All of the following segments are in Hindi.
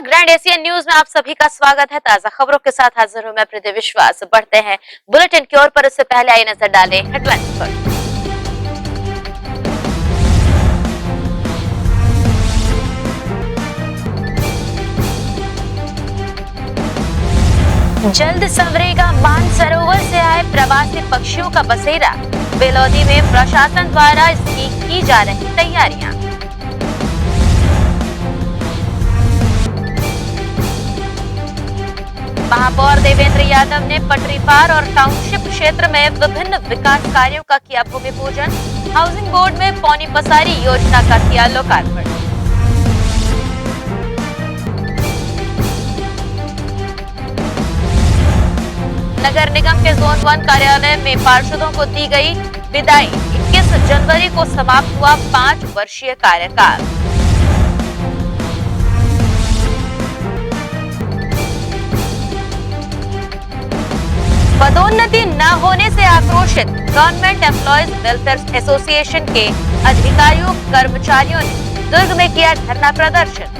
ग्रैंड एशियन न्यूज में आप सभी का स्वागत है। ताजा खबरों के साथ हाजिर हूं मैं प्रीति विश्वास। बढ़ते हैं बुलेटिन की ओर, पर इससे पहले आई नजर डालें हेडलाइंस पर। जल्द संवरेगा मानसरोवर से आए प्रवासी पक्षियों का बसेरा। बेलौदी में प्रशासन द्वारा इसकी की जा रही तैयारियां। महापौर देवेंद्र यादव ने पटरी पार और टाउनशिप क्षेत्र में विभिन्न विकास कार्यों का किया भूमि पूजन। हाउसिंग बोर्ड में पौनी पसारी योजना का किया लोकार्पण। नगर निगम के जोन 1 कार्यालय में पार्षदों को दी गई विदाई। 21 जनवरी को समाप्त हुआ 5 वर्षीय कार्यकाल। पदोन्नति न होने से आक्रोशित गवर्नमेंट एम्प्लॉयज वेलफेयर एसोसिएशन के अधिकारियों कर्मचारियों ने दुर्ग में किया धरना प्रदर्शन।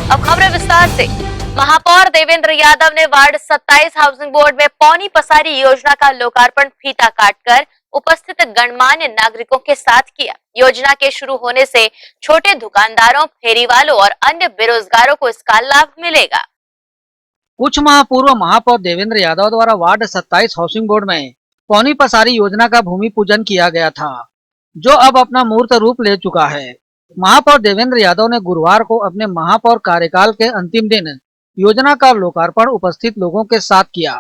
अब खबरें विस्तार से। महापौर देवेंद्र यादव ने वार्ड 27 हाउसिंग बोर्ड में पौनी पसारी योजना का लोकार्पण फीता काटकर उपस्थित गणमान्य नागरिकों के साथ किया। योजना के शुरू होने से छोटे दुकानदारों, फेरी वालों और अन्य बेरोजगारों को इसका लाभ मिलेगा। कुछ माह पूर्व महापौर देवेंद्र यादव द्वारा वार्ड 27 हाउसिंग बोर्ड में पौनी पसारी योजना का भूमि पूजन किया गया था, जो अब अपना मूर्त रूप ले चुका है। महापौर देवेंद्र यादव ने गुरुवार को अपने महापौर कार्यकाल के अंतिम दिन योजना का लोकार्पण उपस्थित लोगों के साथ किया।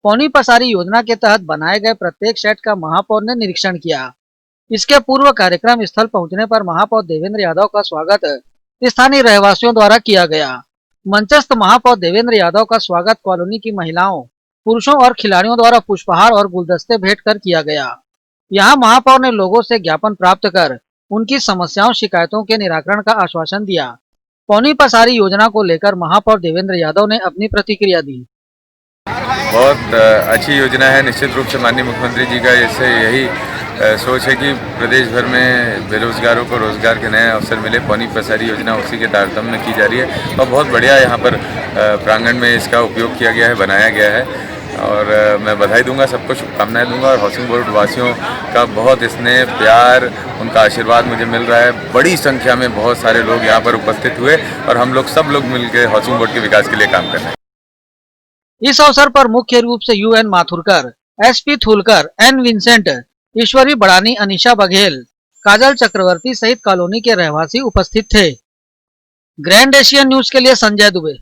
पौनी पसारी योजना के तहत बनाए गए प्रत्येक शेड का महापौर ने निरीक्षण किया। इसके पूर्व कार्यक्रम स्थल पहुंचने पर महापौर देवेंद्र यादव का स्वागत स्थानीय रहवासियों द्वारा किया गया। मंचस्थ महापौर देवेंद्र यादव का स्वागत कॉलोनी की महिलाओं, पुरुषों और खिलाड़ियों द्वारा पुष्पहार और गुलदस्ते भेंट कर किया गया। यहाँ महापौर ने लोगों से ज्ञापन प्राप्त कर उनकी समस्याओं शिकायतों के निराकरण का आश्वासन दिया। पौनी पसारी योजना को लेकर महापौर देवेंद्र यादव ने अपनी प्रतिक्रिया दी। बहुत अच्छी योजना है। निश्चित रूप से माननीय मुख्यमंत्री जी का इससे यही सोच है कि प्रदेश भर में बेरोजगारों को रोजगार के नए अवसर मिले। पौनी पसारी योजना उसी के तारतम्य में की जा रही है और बहुत बढ़िया यहाँ पर प्रांगण में इसका उपयोग किया गया है, बनाया गया है। और मैं बधाई दूंगा, सबको शुभकामनाएं दूंगा और हाउसिंग बोर्ड वासियों का बहुत स्नेह, प्यार, उनका आशीर्वाद मुझे मिल रहा है। बड़ी संख्या में बहुत सारे लोग यहाँ पर उपस्थित हुए और हम लोग सब लोग मिलकर हाउसिंग बोर्ड के विकास के लिए काम कर रहे हैं। इस अवसर पर मुख्य रूप से UN माथुरकर, SP थुलकर, N विंसेंट, ईश्वरी बड़ानी, अनिशा बघेल, काजल चक्रवर्ती सहित कॉलोनी के रहवासी उपस्थित थे। ग्रैंड एशियन न्यूज के लिए संजय दुबे।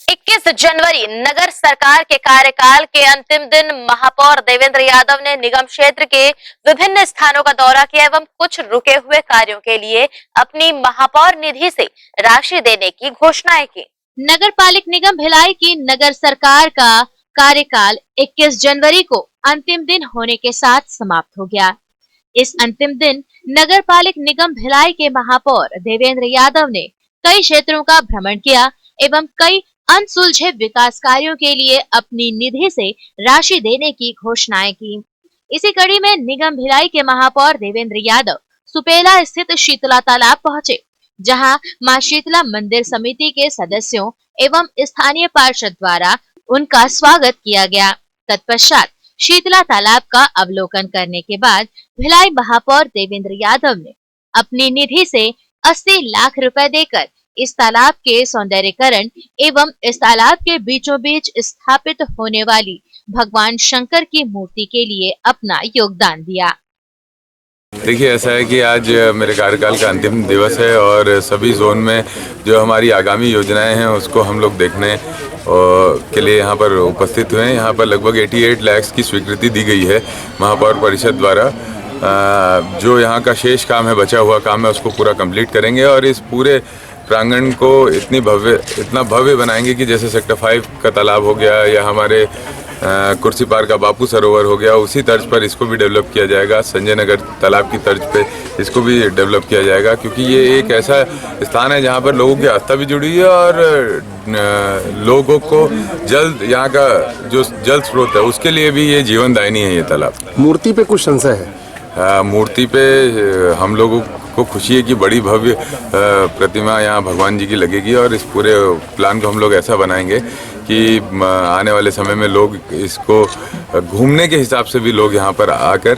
21 जनवरी नगर सरकार के कार्यकाल के अंतिम दिन महापौर देवेंद्र यादव ने निगम क्षेत्र के विभिन्न स्थानों का दौरा किया एवं कुछ रुके हुए कार्यों के लिए अपनी महापौर निधि से राशि देने की घोषणाएं की। नगर पालिक निगम भिलाई की नगर सरकार का कार्यकाल 21 जनवरी को अंतिम दिन होने के साथ समाप्त हो गया। इस अंतिम दिन नगर पालिक निगम भिलाई के महापौर देवेंद्र यादव ने कई क्षेत्रों का भ्रमण किया एवं कई अनसुलझे विकास कार्यों के लिए अपनी निधि से राशि देने की घोषणाएं की। इसी कड़ी में निगम भिलाई के महापौर देवेंद्र यादव सुपेला स्थित शीतला तालाब पहुंचे, जहां मां शीतला मंदिर समिति के सदस्यों एवं स्थानीय पार्षद द्वारा उनका स्वागत किया गया। तत्पश्चात शीतला तालाब का अवलोकन करने के बाद भिलाई महापौर देवेंद्र यादव ने अपनी निधि से 80 लाख रुपए देकर इस तालाब के सौंदर्यीकरण एवं इस तालाब के बीचों बीच स्थापित होने वाली भगवान शंकर की मूर्ति के लिए अपना योगदान दिया। देखिए, ऐसा है कि आज मेरे कार्यकाल का अंतिम दिवस है और सभी जोन में जो हमारी आगामी योजनाएं हैं उसको हम लोग देखने के लिए यहाँ पर उपस्थित हुए हैं। यहाँ पर लगभग 88 लाख की स्वीकृति दी गई है महापौर परिषद द्वारा। जो यहाँ का शेष काम है, बचा हुआ काम है, उसको पूरा कंप्लीट करेंगे और इस पूरे प्रांगण को इतना भव्य बनाएंगे कि जैसे सेक्टर 5 का तालाब हो गया या हमारे कुर्सी पार का बापू सरोवर हो गया, उसी तर्ज पर इसको भी डेवलप किया जाएगा। संजय नगर तालाब की तर्ज पे इसको भी डेवलप किया जाएगा, क्योंकि ये एक ऐसा स्थान है जहाँ पर लोगों की आस्था भी जुड़ी है और लोगों को जल्द यहाँ का जो जल स्रोत है उसके लिए भी ये जीवनदायिनी है ये तालाब। मूर्ति पे कुछ संशय है? मूर्ति पे हम लोगों को खुशी है कि बड़ी भव्य प्रतिमा यहाँ भगवान जी की लगेगी और इस पूरे प्लान को हम लोग ऐसा बनाएंगे कि आने वाले समय में लोग इसको घूमने के हिसाब से भी लोग यहाँ पर आकर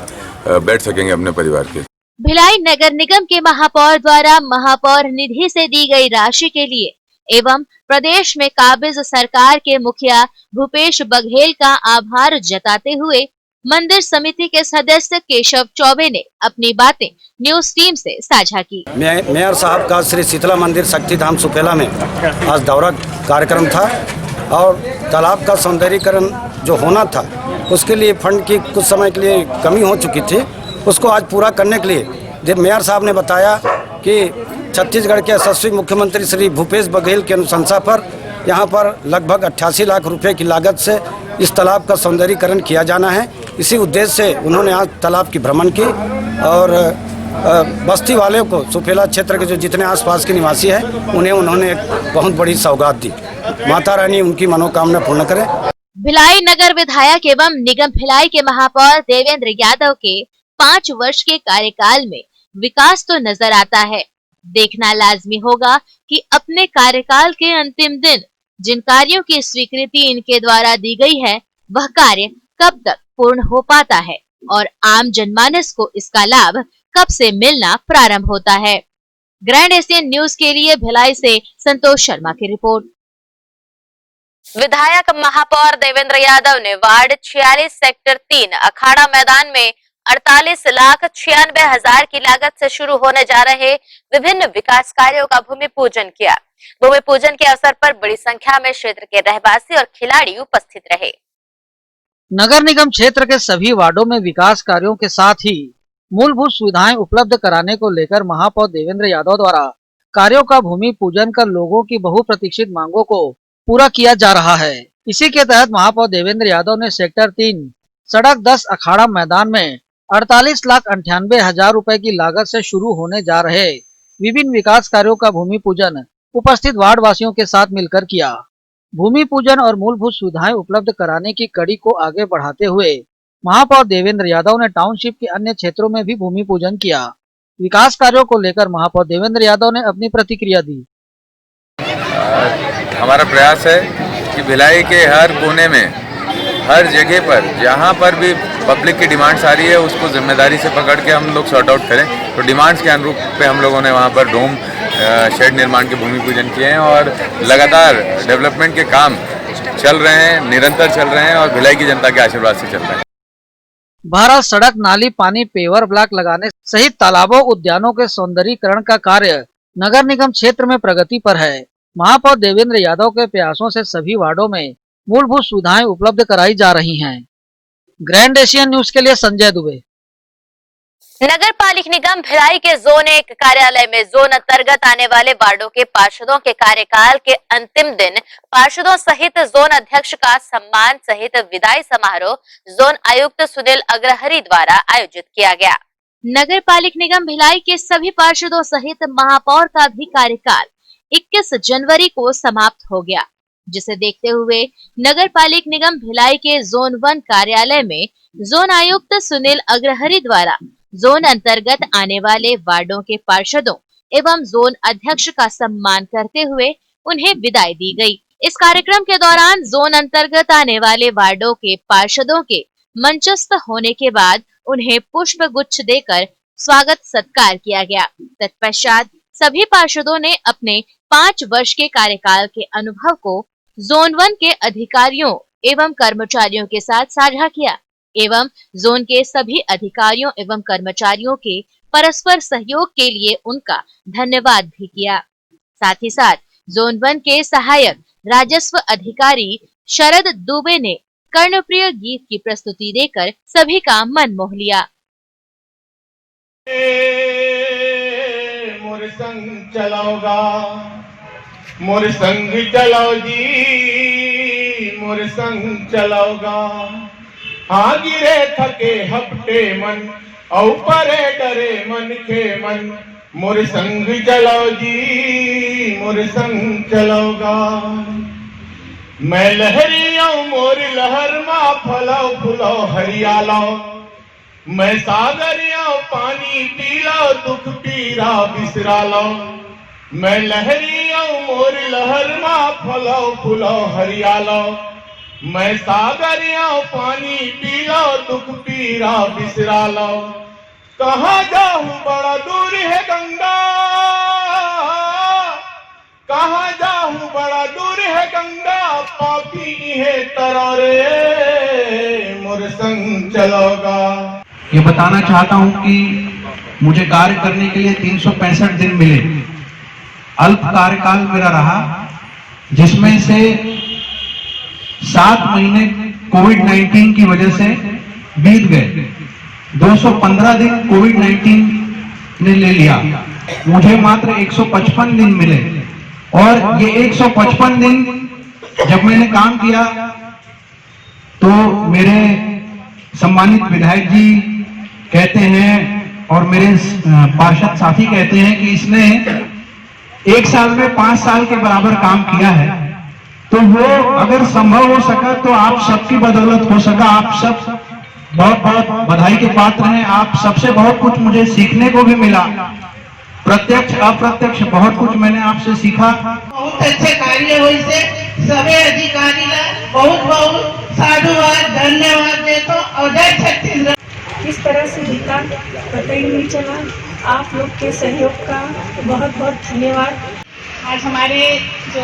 बैठ सकेंगे अपने परिवार के। भिलाई नगर निगम के महापौर द्वारा महापौर निधि से दी गई राशि के लिए एवं प्रदेश में काबिज सरकार के मुखिया भूपेश बघेल का आभार जताते हुए मंदिर समिति के सदस्य केशव चौबे ने अपनी बातें न्यूज टीम से साझा की। मेयर साहब का श्री शीतला मंदिर शक्ति धाम सुपेला में आज दौरा कार्यक्रम था और तालाब का सौंदर्यीकरण जो होना था उसके लिए फंड की कुछ समय के लिए कमी हो चुकी थी, उसको आज पूरा करने के लिए जब मेयर साहब ने बताया कि छत्तीसगढ़ के यशस्वी मुख्यमंत्री श्री भूपेश बघेल की अनुशंसा पर यहाँ पर लगभग 88 लाख रुपए की लागत से इस तालाब का सौंदर्यीकरण किया जाना है। इसी उद्देश्य से उन्होंने आज तालाब की भ्रमण की और बस्ती वालों को सुपेला क्षेत्र के जो जितने आसपास के निवासी हैं उन्होंने एक बहुत बड़ी सौगात दी। माता रानी उनकी मनोकामना पूर्ण करे। भिलाई नगर विधायक एवं निगम भिलाई के महापौर देवेंद्र यादव के 5 वर्ष के कार्यकाल में विकास तो नजर आता है, देखना लाजमी होगा कि अपने कार्यकाल के अंतिम दिन जिन कार्यों की स्वीकृति इनके द्वारा दी गई है वह कार्य कब तक पूर्ण हो पाता है और आम जनमानस को इसका लाभ कब से मिलना प्रारंभ होता है। ग्रैंड एशियन न्यूज के लिए भिलाई से संतोष शर्मा की रिपोर्ट। विधायक महापौर देवेंद्र यादव ने वार्ड 46 सेक्टर 3 अखाड़ा मैदान में 48,96,000 की लागत से शुरू होने जा रहे विभिन्न विकास कार्यों का भूमि पूजन किया। भूमि पूजन के अवसर पर बड़ी संख्या में क्षेत्र के रहवासी और खिलाड़ी उपस्थित रहे। नगर निगम क्षेत्र के सभी वार्डों में विकास कार्यों के साथ ही मूलभूत सुविधाएं उपलब्ध कराने को लेकर महापौर देवेंद्र यादव द्वारा कार्यों का भूमि पूजन कर लोगों की बहुप्रतीक्षित मांगों को पूरा किया जा रहा है। इसी के तहत महापौर देवेंद्र यादव ने सेक्टर 3 सड़क 10 अखाड़ा मैदान में 48,98,000 रुपए की लागत से शुरू होने जा रहे विभिन्न विकास कार्यों का भूमि पूजन उपस्थित वार्ड वासियों के साथ मिलकर किया। भूमि पूजन और मूलभूत सुविधाएं उपलब्ध कराने की कड़ी को आगे बढ़ाते हुए महापौर देवेंद्र यादव ने टाउनशिप के अन्य क्षेत्रों में भी भूमि पूजन किया। विकास कार्यों को लेकर महापौर देवेंद्र यादव ने अपनी प्रतिक्रिया दी। हमारा प्रयास है कि भिलाई के हर कोने में, हर जगह पर जहाँ पर भी पब्लिक की डिमांड्स आ रही है उसको जिम्मेदारी से पकड़ के हम लोग सॉर्ट आउट करें। तो डिमांड्स के अनुरूप पे हम लोगों ने वहाँ पर डोम शेड निर्माण के भूमि पूजन किए हैं और लगातार डेवलपमेंट के काम चल रहे हैं, निरंतर चल रहे हैं और भिलाई की जनता के आशीर्वाद से चल रहे हैं। भारत सड़क, नाली, पानी, पेवर ब्लॉक लगाने सहित तालाबों, उद्यानों के सौंदर्यीकरण का कार्य नगर निगम क्षेत्र में प्रगति पर है। महापौर देवेंद्र यादव के प्रयासों से सभी वार्डों में मूलभूत सुविधाएं उपलब्ध कराई जा रही हैं। ग्रैंड एशियन न्यूज के लिए संजय दुबे। नगर पालिक निगम भिलाई के जोन 1 कार्यालय में जोन अंतर्गत आने वाले वार्डों के पार्षदों के कार्यकाल के अंतिम दिन पार्षदों सहित जोन अध्यक्ष का सम्मान सहित विदाई समारोह जोन आयुक्त सुनील अग्रहरी द्वारा आयोजित किया गया। नगर पालिक निगम भिलाई के सभी पार्षदों सहित महापौर का भी कार्यकाल 21 जनवरी को समाप्त हो गया, जिसे देखते हुए नगर पालिक निगम भिलाई के जोन 1 कार्यालय में जोन आयुक्त सुनील अग्रहरी द्वारा जोन अंतर्गत आने वाले वार्डों के पार्षदों एवं जोन अध्यक्ष का सम्मान करते हुए उन्हें विदाई दी गई। इस कार्यक्रम के दौरान जोन अंतर्गत आने वाले वार्डों के पार्षदों के मंचस्थ होने के बाद उन्हें पुष्प गुच्छ देकर स्वागत सत्कार किया गया। तत्पश्चात सभी पार्षदों ने अपने 5 वर्ष के कार्यकाल के अनुभव को जोन 1 के अधिकारियों एवं कर्मचारियों के साथ साझा किया एवं जोन के सभी अधिकारियों एवं कर्मचारियों के परस्पर सहयोग के लिए उनका धन्यवाद भी किया। साथ ही साथ जोन 1 के सहायक राजस्व अधिकारी शरद दुबे ने कर्णप्रिय गीत की प्रस्तुति देकर सभी का मन मोह लिया। मोर संग चलाओगा, मोर संग चलाओ जी, मोर संग चलाओगा। हाँ गिरे थके हपटे मन, औ परे डरे मन के मन, मोर संग चलाओ जी, मोर संग चलाओगा। मैं लहरियाँ मोर लहर मा फलाओ फुलाओ हरियालाओ, मैं सागरिया पानी पी लो, दुख पीरा बिसरा लो। मैं लहरिया मोर लहर मा फलो फुलो हरियालो। मैं सागरिया पानी पी लो, दुख पीरा बिसरा लो। कहाँ जाऊं बड़ा दूर है गंगा, कहाँ जाऊं बड़ा दूर है गंगा, पापी है तरारे मोर संग चलोगा। ये बताना चाहता हूं कि मुझे कार्य करने के लिए 365 दिन मिले। अल्प कार्यकाल मेरा रहा, जिसमें से 7 महीने कोविड-19 की वजह से बीत गए। 215 दिन कोविड-19 ने ले लिया, मुझे मात्र 155 दिन मिले। और ये 155 दिन जब मैंने काम किया तो मेरे सम्मानित विधायक जी कहते हैं और मेरे पार्षद साथी कहते हैं कि इसने 1 साल में 5 साल के बराबर काम किया है। तो वो अगर संभव हो सका तो आप सबकी बदौलत हो सका। आप सब बहुत बहुत बधाई के पात्र हैं। आप सबसे बहुत कुछ मुझे सीखने को भी मिला, प्रत्यक्ष अप्रत्यक्ष बहुत कुछ मैंने आपसे सीखा। बहुत अच्छे कार्य हुए से सभी अधिकारी बहुत बहुत साधुवाद धन्यवाद देता हूं। जय छत्तीसगढ़। किस तरह से बीता पता ही नहीं चला। आप लोग के सहयोग का बहुत बहुत धन्यवाद। आज हमारे जो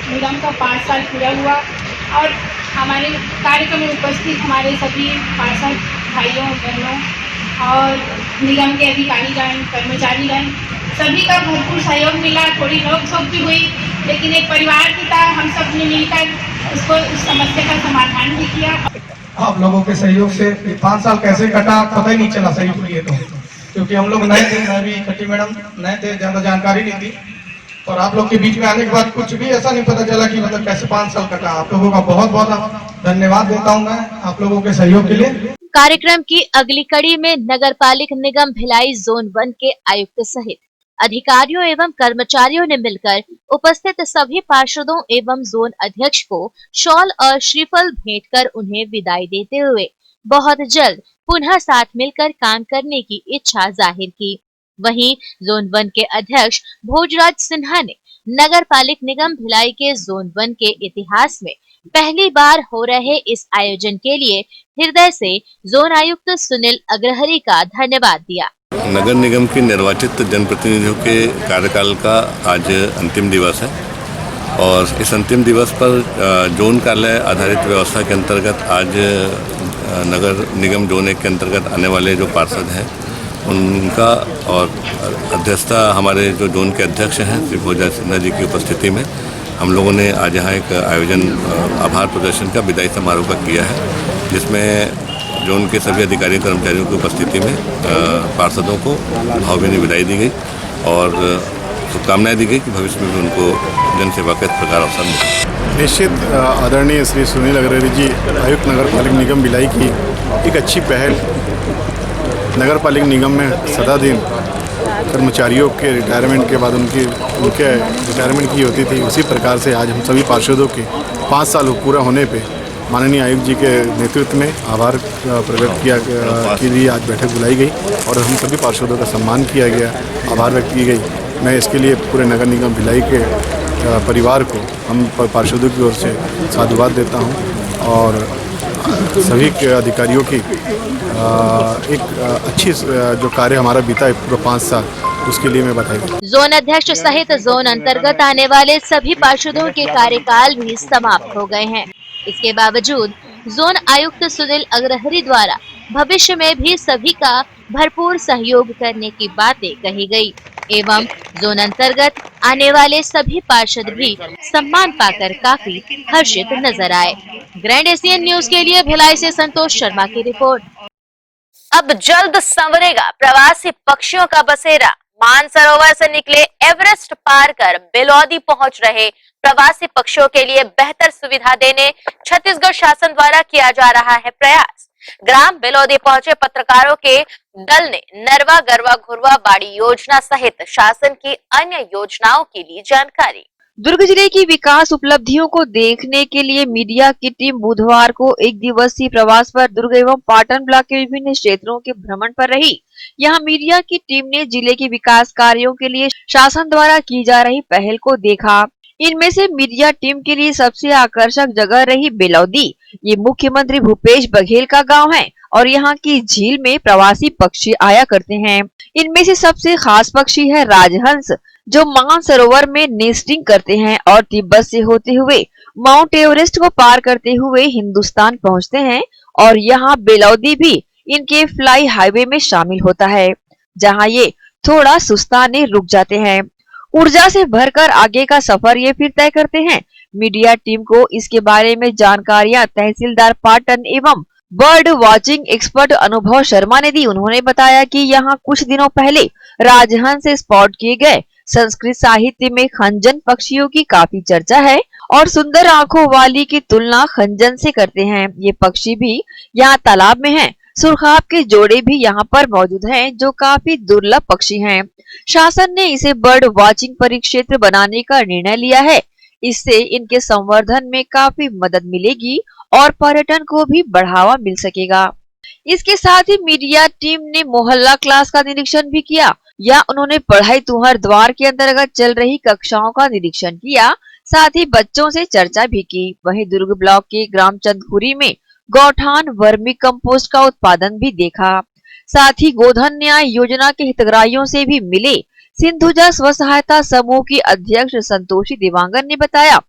निगम का 5 साल पूरा हुआ और हमारे कार्यक्रम में उपस्थित हमारे सभी पार्षद भाइयों बहनों और निगम के अधिकारीगण कर्मचारीगण सभी का भरपूर सहयोग मिला। थोड़ी नोक-झोंक भी हुई, लेकिन एक परिवार की तरह हम सब ने मिलकर उस समस्या का समाधान भी किया। आप लोगों के सहयोग से 5 साल कैसे कटा पता ही नहीं चला सही बोलिए तो, क्योंकि हम लोग नए थे, मैं भी खट्टी मैडम नए थे, ज्यादा जानकारी नहीं थी। और आप लोग के बीच में आने के बाद कुछ भी ऐसा नहीं पता चला कि मतलब कैसे 5 साल कटा। आप लोगों का बहुत बहुत धन्यवाद देता हूँ मैं आप लोगों के सहयोग के लिए। कार्यक्रम की अगली कड़ी में नगर पालिक निगम भिलाई जोन 1 के आयुक्त सहित अधिकारियों एवं कर्मचारियों ने मिलकर उपस्थित सभी पार्षदों एवं जोन अध्यक्ष को शॉल और श्रीफल भेंट कर उन्हें विदाई देते हुए बहुत जल्द पुनः साथ मिलकर काम करने की इच्छा जाहिर की। वहीं जोन 1 के अध्यक्ष भोजराज सिन्हा ने नगर पालिक निगम भिलाई के जोन 1 के इतिहास में पहली बार हो रहे इस आयोजन के लिए हृदय से जोन आयुक्त सुनील अग्रहरी का धन्यवाद दिया। नगर निगम के निर्वाचित जनप्रतिनिधियों के कार्यकाल का आज अंतिम दिवस है और इस अंतिम दिवस पर जोन कार्यालय आधारित व्यवस्था के अंतर्गत आज नगर निगम जोन 1 के अंतर्गत आने वाले जो पार्षद हैं उनका और अध्यक्षता हमारे जो जोन के अध्यक्ष हैं श्री भोजराज सिन्हा जी की उपस्थिति में हम लोगों ने आज यहाँ एक आयोजन आभार प्रदर्शन का विदाई समारोह का किया है, जिसमें जोन के सभी अधिकारी कर्मचारियों की उपस्थिति में पार्षदों को भावभीनी विदाई दी गई और शुभकामनाएं दी गई कि भविष्य में भी उनको जनसेवा का इस प्रकार अवसर मिले। निश्चित आदरणीय श्री सुनील अग्रहरी जी आयुक्त नगर पालिक निगम भिलाई की एक अच्छी पहल। नगर पालिक निगम में सदा दिन कर्मचारियों के रिटायरमेंट के बाद उनके रिटायरमेंट की होती थी, उसी प्रकार से आज हम सभी पार्षदों के 5 साल पूरा होने पे माननीय आयुक्त जी के नेतृत्व में आभार प्रकट किया के लिए आज बैठक बुलाई गई और हम सभी पार्षदों का सम्मान किया गया, आभार व्यक्त की गई। मैं इसके लिए पूरे नगर निगम भिलाई के परिवार को हम पार्षदों की ओर से साधुवाद देता हूं और सभी के अधिकारियों की एक अच्छी जो कार्य हमारा बीता है पूरा 5 साल उसके लिए मैं बधाई। जोन अध्यक्ष सहित जोन अंतर्गत आने वाले सभी पार्षदों के कार्यकाल भी समाप्त हो गए हैं। इसके बावजूद जोन आयुक्त सुनील अग्रहरी द्वारा भविष्य में भी सभी का भरपूर सहयोग करने की बातें कही गई एवं जोन अंतर्गत आने वाले सभी पार्षद भी सम्मान पाकर काफी हर्षित नजर आए। ग्रैंड एशियन न्यूज के लिए भिलाई से संतोष शर्मा की रिपोर्ट। अब जल्द संवरेगा प्रवासी पक्षियों का बसेरा। मानसरोवर से निकले एवरेस्ट पार कर बेलौदी पहुंच रहे प्रवासी पक्षियों के लिए बेहतर सुविधा देने छत्तीसगढ़ शासन द्वारा किया जा रहा है प्रयास। ग्राम बेलौदी पहुंचे पत्रकारों के दल ने नरवा गरवा घुरवा बाड़ी योजना सहित शासन की अन्य योजनाओं की ली जानकारी। दुर्ग जिले की विकास उपलब्धियों को देखने के लिए मीडिया की टीम बुधवार को एक दिवसीय प्रवास पर दुर्ग एवं पाटन ब्लॉक के विभिन्न क्षेत्रों के भ्रमण पर रही। यहां मीडिया की टीम ने जिले के विकास कार्यों के लिए शासन द्वारा की जा रही पहल को देखा। इनमें से मीडिया टीम के लिए सबसे आकर्षक जगह रही बेलौदी। ये मुख्यमंत्री भूपेश बघेल का गाँव है और यहाँ की झील में प्रवासी पक्षी आया करते हैं। इनमें से सबसे खास पक्षी है राजहंस, जो मानसरोवर में नेस्टिंग करते हैं और तिब्बत से होते हुए माउंट एवरेस्ट को पार करते हुए हिंदुस्तान पहुंचते हैं। और यहाँ बेलौदी भी इनके फ्लाई हाईवे में शामिल होता है, जहां ये थोड़ा सुस्ताने रुक जाते हैं। ऊर्जा से भरकर आगे का सफर ये फिर तय करते हैं। मीडिया टीम को इसके बारे में जानकारियां तहसीलदार पाटन एवं बर्ड वॉचिंग एक्सपर्ट अनुभव शर्मा ने दी। उन्होंने बताया कि यहाँ कुछ दिनों पहले राजहंस से स्पॉट किए गए। संस्कृत साहित्य में खंजन पक्षियों की काफी चर्चा है और सुंदर आंखों वाली की तुलना खंजन से करते हैं। ये पक्षी भी यहाँ तालाब में हैं। सुरखाब के जोड़े भी यहाँ पर मौजूद हैं, जो काफी दुर्लभ पक्षी हैं। शासन ने इसे बर्ड वॉचिंग परिक्षेत्र बनाने का निर्णय लिया है। इससे इनके संवर्धन में काफी मदद मिलेगी और पर्यटन को भी बढ़ावा मिल सकेगा। इसके साथ ही मीडिया टीम ने मोहल्ला क्लास का निरीक्षण भी किया। या उन्होंने पढ़ाई तुहर द्वार के अंतर्गत चल रही कक्षाओं का निरीक्षण किया, साथ ही बच्चों से चर्चा भी की। वहीं दुर्ग ब्लॉक के ग्राम चंदखुरी में गौठान वर्मी कंपोस्ट का उत्पादन भी देखा। साथ ही गोधन न्याय योजना के हितग्राहियों से भी मिले। सिंधुजा स्व सहायता समूह की अध्यक्ष संतोषी दिवांगन ने बताया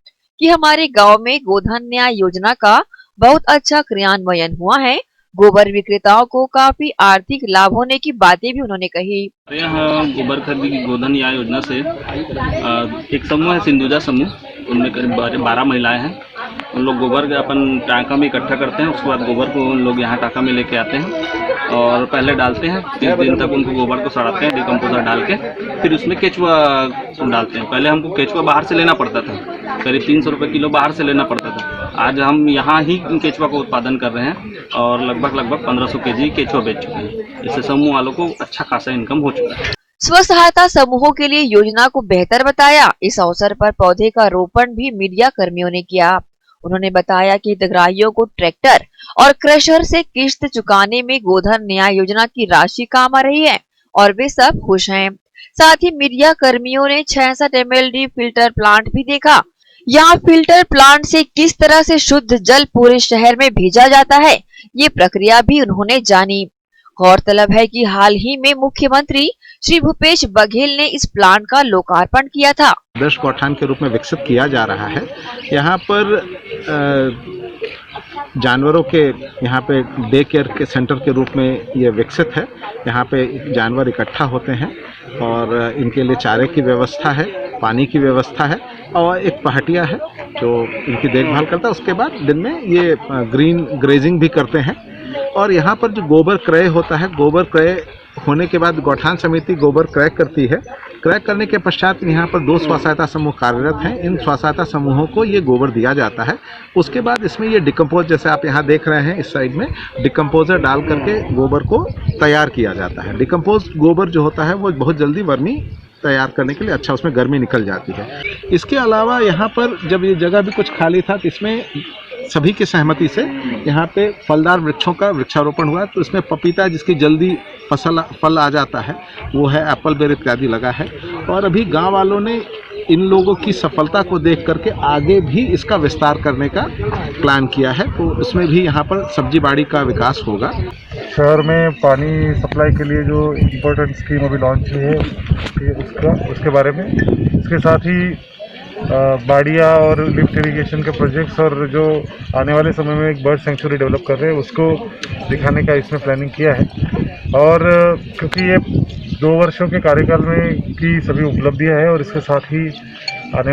कि हमारे गांव में गोधन न्याय योजना का बहुत अच्छा क्रियान्वयन हुआ है। गोबर विक्रेताओं को काफी आर्थिक लाभ होने की बातें भी उन्होंने कही। यहाँ गोबर खरीदी गोधन न्याय योजना से एक समूह है सिंधुजा समूह, उनमें करीब 12 महिलाएं हैं। उन लोग गोबर अपन टांका में इकट्ठा करते हैं, उसके बाद गोबर को उन लोग यहाँ टांका में लेके आते हैं और पहले डालते हैं। 30 दिन तक उनको गोबर को सड़ाते हैं डिकम्पोजर डाल के, फिर उसमें केचुआ डालते हैं। पहले हमको केचुआ बाहर से लेना पड़ता था, करीब 300 रुपये किलो बाहर से लेना पड़ता था। आज हम यहाँ ही केचुआ को उत्पादन कर रहे हैं और लगभग 1500 केजी केचुआ बेच चुके हैं। इससे समूह वालों को अच्छा खासा इनकम हो चुका है। स्व सहायता समूहों के लिए योजना को बेहतर बताया। इस अवसर पर पौधे का रोपण भी मीडिया कर्मियों ने किया। उन्होंने बताया कि हितग्राहियों को ट्रैक्टर और क्रशर से किश्त चुकाने में गोधन न्याय योजना की राशि काम आ रही है और वे सब खुश हैं। साथ ही मीडिया कर्मियों ने 66 MLD फिल्टर प्लांट भी देखा। यहाँ फिल्टर प्लांट से किस तरह से शुद्ध जल पूरे शहर में भेजा जाता है, ये प्रक्रिया भी उन्होंने जानी। गौरतलब है कि हाल ही में मुख्यमंत्री श्री भूपेश बघेल ने इस प्लांट का लोकार्पण किया था। आदर्श गौठान के रूप में विकसित किया जा रहा है। यहाँ पर जानवरों के यहाँ पे डे केयर के सेंटर के रूप में ये विकसित है। यहाँ पे जानवर इकट्ठा होते हैं और इनके लिए चारे की व्यवस्था है, पानी की व्यवस्था है और एक पहाटिया है जो इनकी देखभाल करता है। उसके बाद दिन में ये ग्रीन ग्रेजिंग भी करते हैं। और यहाँ पर जो गोबर क्रय होता है, गोबर क्रय होने के बाद गौठान समिति गोबर क्रय करती है। क्रय करने के पश्चात यहाँ पर 2 स्व सहायता समूह कार्यरत हैं। इन स्व सहायता समूहों को ये गोबर दिया जाता है। उसके बाद इसमें ये डिकम्पोज, जैसे आप यहाँ देख रहे हैं इस साइड में डिकम्पोजर डाल करके गोबर को तैयार किया जाता है। डिकम्पोज गोबर जो होता है वो बहुत जल्दी वर्मी तैयार करने के लिए अच्छा, उसमें गर्मी निकल जाती है। इसके अलावा यहाँ पर जब ये जगह भी कुछ खाली था तो इसमें सभी की सहमति से यहाँ पे फलदार वृक्षों का वृक्षारोपण हुआ। तो इसमें पपीता जिसकी जल्दी फल आ जाता है वो है, एप्पल बेर इत्यादि लगा है। और अभी गांव वालों ने इन लोगों की सफलता को देख करके आगे भी इसका विस्तार करने का प्लान किया है। तो इसमें भी यहाँ पर सब्जी बाड़ी का विकास होगा। शहर में पानी सप्लाई के लिए जो इम्पोर्टेंट स्कीम अभी लॉन्च की है उसके बारे में, इसके साथ ही बाड़िया और लिफ्ट इरिगेशन के प्रोजेक्ट्स और जो आने वाले समय में एक बर्ड सेंचुरी डेवलप कर रहे हैं उसको दिखाने का इसमें प्लानिंग किया है। और क्योंकि ये 2 वर्षों के कार्यकाल में की सभी उपलब्धियां हैं और इसके साथ ही आने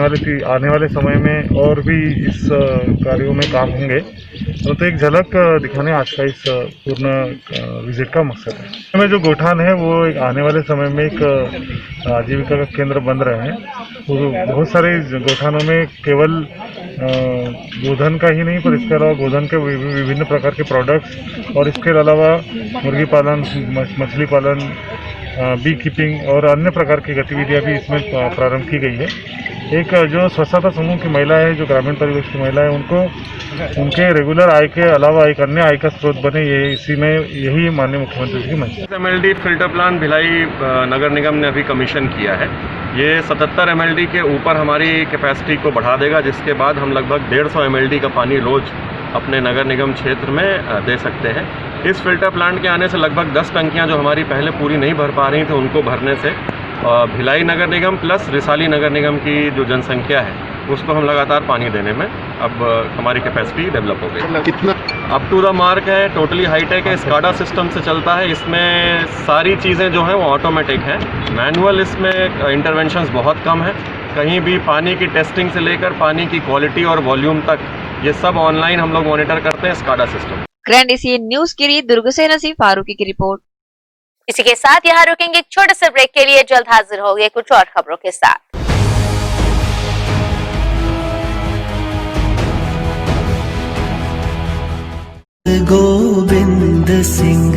वाले समय में और भी इस कार्यों में काम होंगे, तो एक झलक दिखाने आज का इस पूर्ण विजिट का मकसद है। इसमें जो गौठान है वो एक आने वाले समय में एक आजीविका का केंद्र बन रहे हैं। बहुत सारे गौठानों में केवल गोधन का ही नहीं पर इसके अलावा गोधन के विभिन्न प्रकार के प्रोडक्ट्स और इसके अलावा मुर्गी पालन, मछली पालन, बी कीपिंग और अन्य प्रकार की गतिविधियां भी इसमें प्रारंभ की गई है। एक जो स्वच्छता समूह की महिला है, जो ग्रामीण परिवेश की महिला है, उनको उनके रेगुलर आय के अलावा एक अन्य आय का स्रोत बने, ये इसी में यही माननीय मुख्यमंत्री की मंशा। MLD फिल्टर प्लांट भिलाई नगर निगम ने अभी कमीशन किया है। ये 77 MLD के ऊपर हमारी कैपेसिटी को बढ़ा देगा, जिसके बाद हम लगभग 150 MLD का पानी रोज अपने नगर निगम क्षेत्र में दे सकते हैं। इस फिल्टर प्लांट के आने से लगभग 10 टंकियां जो हमारी पहले पूरी नहीं भर पा रही थी, उनको भरने से भिलाई नगर निगम प्लस रिसाली नगर निगम की जो जनसंख्या है उसको हम लगातार पानी देने में अब हमारी कैपेसिटी डेवलप हो गई। कितना अप टू द मार्क है, टोटली हाईटेक है, स्काडा सिस्टम से चलता है। इसमें सारी चीज़ें जो हैं वो ऑटोमेटिक हैं, मैनुअल इसमें इंटरवेंशंस बहुत कम है। कहीं भी पानी की टेस्टिंग से लेकर पानी की क्वालिटी और वॉल्यूम तक ये सब ऑनलाइन हम लोग मॉनिटर करते हैं, SCADA system. Grand Asian news के लिए दुर्ग से नसीम फारूकी की रिपोर्ट। इसी के साथ यहाँ रुकेंगे एक छोटे से ब्रेक के लिए, जल्द हाजिर होंगे कुछ और खबरों के साथ। गोविंद सिंह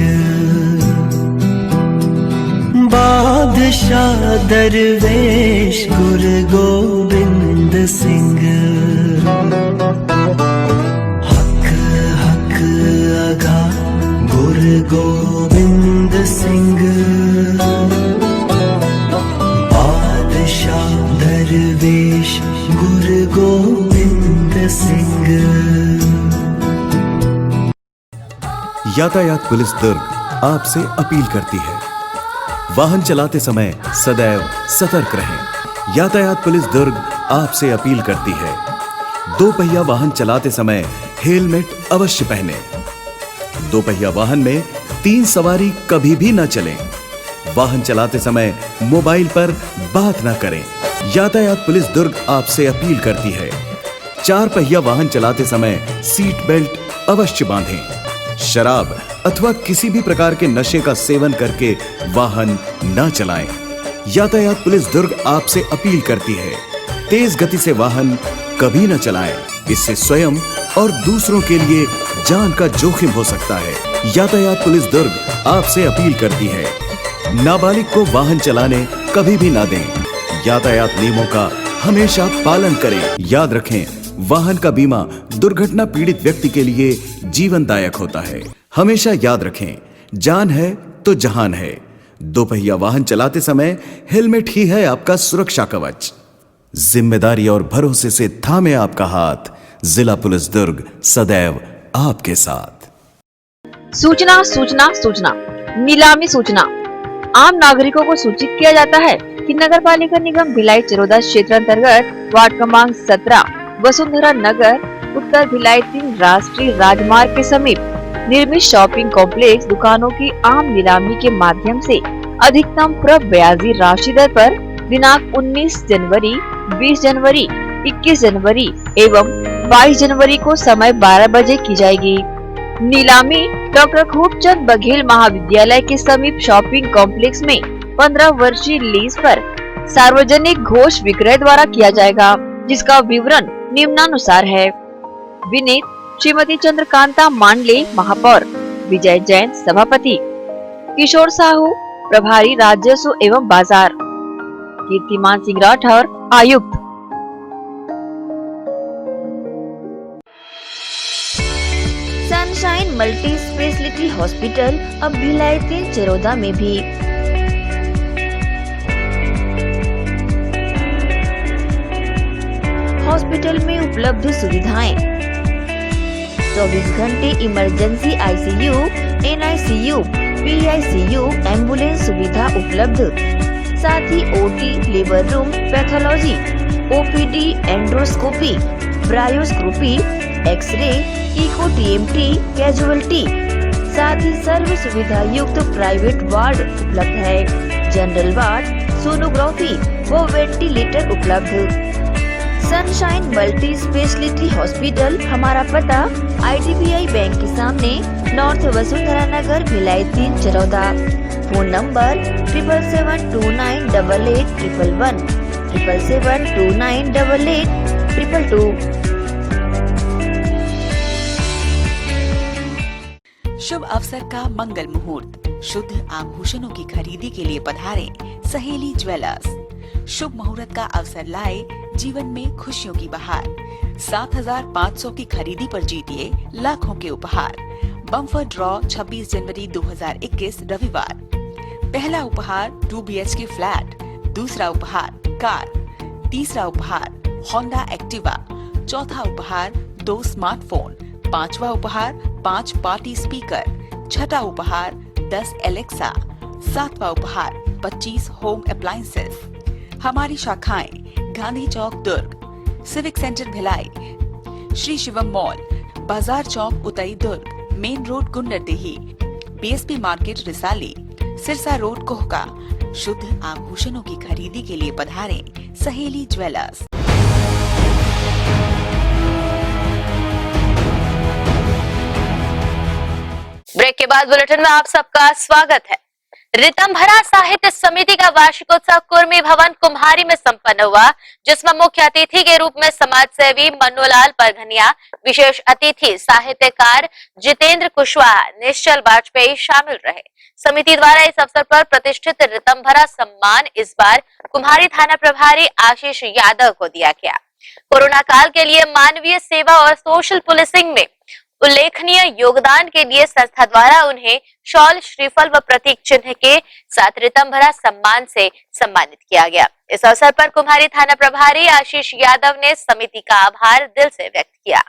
बादशाह दरवेश गुरु गोविंद सिंह हक हक अगा गुरु गोविंद सिंह बादशाह दरवेश गुरु गोविंद सिंह। यातायात पुलिस दुर्ग आपसे अपील करती है, वाहन चलाते समय सदैव सतर्क रहें। यातायात पुलिस दुर्ग आपसे अपील करती है, दो पहिया वाहन चलाते समय हेलमेट अवश्य पहनें। दो पहिया वाहन में 3 सवारी कभी भी न चलें। वाहन चलाते समय मोबाइल पर बात न करें। यातायात पुलिस दुर्ग आपसे अपील करती है, 4 पहिया वाहन चलाते समय सीट बेल्ट अवश्य बांधें। शराब अथवा किसी भी प्रकार के नशे का सेवन करके वाहन न चलाएं। यातायात पुलिस दुर्ग आपसे अपील करती है, तेज गति से वाहन कभी न चलाएं, इससे स्वयं और दूसरों के लिए जान का जोखिम हो सकता है। यातायात पुलिस दुर्ग आपसे अपील करती है, नाबालिग को वाहन चलाने कभी भी ना दें। यातायात नियमों का हमेशा पालन करें। याद रखें, वाहन का बीमा दुर्घटना पीड़ित व्यक्ति के लिए जीवनदायक होता है। हमेशा याद रखें, जान है तो जहान है। दो पहिया वाहन चलाते समय हेलमेट ही है आपका सुरक्षा कवच। जिम्मेदारी और भरोसे से थामे आपका हाथ, जिला पुलिस दुर्ग सदैव आपके साथ। सूचना सूचना सूचना नीलामी सूचना। आम नागरिकों को सूचित किया जाता है कि नगर पालिका निगम भिलाई चिरौदा क्षेत्र अंतर्गत वार्ड क्रमांक 17 वसुंधरा नगर उत्तर भिलाई 3 राष्ट्रीय राजमार्ग के समीप निर्मित शॉपिंग कॉम्प्लेक्स दुकानों की आम नीलामी के माध्यम से अधिकतम प्रब्याजी राशि दर पर दिनांक 19 जनवरी, 20 जनवरी, 21 जनवरी एवं 22 जनवरी को समय 12 बजे की जाएगी। नीलामी डॉक्टर खूबचंद बघेल महाविद्यालय के समीप शॉपिंग कॉम्प्लेक्स में 15 वर्षीय लीज पर सार्वजनिक घोष विक्रय द्वारा किया जाएगा, जिसका विवरण निम्नानुसार है। विनीत श्रीमती चंद्रकांता मांडले महापौर, विजय जैन सभापति, किशोर साहू प्रभारी राजस्व एवं बाजार, कीर्तिमान सिंह राठौर आयुक्त। सनशाइन मल्टी स्पेशलिटी हॉस्पिटल अब भिलाई 3 चिरौदा में भी। हॉस्पिटल में उपलब्ध सुविधाएं 24 घंटे emergency ICU, NICU, PICU, ambulance सुविधा उपलब्ध, साथ ही OT, labour room, pathology, OPD, endoscopy, ब्रायोस्कोपी, एक्सरे, इको TMT, कैजुअलिटी, साथ ही सर्व सुविधा युक्त प्राइवेट वार्ड उपलब्ध है। जनरल वार्ड, सोनोग्राफी व वेंटिलेटर उपलब्ध। सनशाइन मल्टी स्पेशलिटी हॉस्पिटल, हमारा पता IDBI बैंक के सामने, north Vasundhara Nagar, Bhilai 3 Chirauda. Phone number 7772988811, 7772988822। शुभ अवसर का मंगल मुहूर्त, शुद्ध आभूषणों की खरीदी के लिए पधारें सहेली ज्वेलर्स। शुभ मुहूर्त का अवसर लाए जीवन में खुशियों की बहार। 7,500 की खरीदी पर जीतिए लाखों के उपहार। बम्पर ड्रॉ 26 जनवरी 2021 रविवार। पहला उपहार 2 BHK फ्लैट, दूसरा उपहार कार, तीसरा उपहार होंडा एक्टिवा, चौथा उपहार 2 स्मार्टफोन, पांचवा उपहार 5 पार्टी स्पीकर, छठा उपहार 10 एलेक्सा, सातवां उपहार 25 होम अप्लायंसेस। हमारी शाखाएं Gandhi Chowk Durg, civic centre Bhilai, Shri Shivam mall, Bazar Chowk Utai Durg, main road Gunderdehi, BSP market Risali, Sirsa road Kohka. शुद्ध आभूषणों की खरीदी के लिए पधारें सहेली ज्वेलर्स। ब्रेक के बाद बुलेटिन में आप सबका स्वागत है। रितंभरा साहित्य समिति का वार्षिकोत्सव कुर्मी भवन कुम्हारी में संपन्न हुआ, जिसमें मुख्य अतिथि के रूप में समाज सेवी मन्नूलाल परघनिया, विशेष अतिथि साहित्यकार जितेंद्र कुशवाहा, निश्चल वाजपेयी शामिल रहे। समिति द्वारा इस अवसर पर प्रतिष्ठित रितंभरा सम्मान इस बार कुम्हारी थाना प्रभारी आशीष यादव को दिया गया। कोरोना काल के लिए मानवीय सेवा और सोशल पुलिसिंग में उल्लेखनीय योगदान के लिए संस्था द्वारा उन्हें शॉल, श्रीफल व प्रतीक चिन्ह के साथ रितंभरा सम्मान से सम्मानित किया गया। इस अवसर पर कुम्हारी थाना प्रभारी आशीष यादव ने समिति का आभार दिल से व्यक्त किया।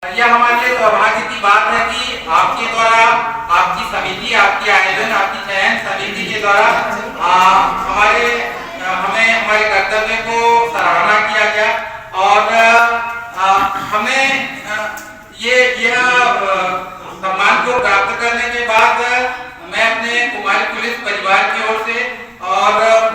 यह हमारे लिए सौभाग्य की बात है कि आपके द्वारा, आपकी समिति, आपकी आयोजन, आपकी चयन समिति के द्वारा हमें हमारे कर्तव्य को सराहना किया गया और हमें यह सम्मान को प्राप्त करने के बाद मैं अपने कुमारी पुलिस परिवार की ओर से और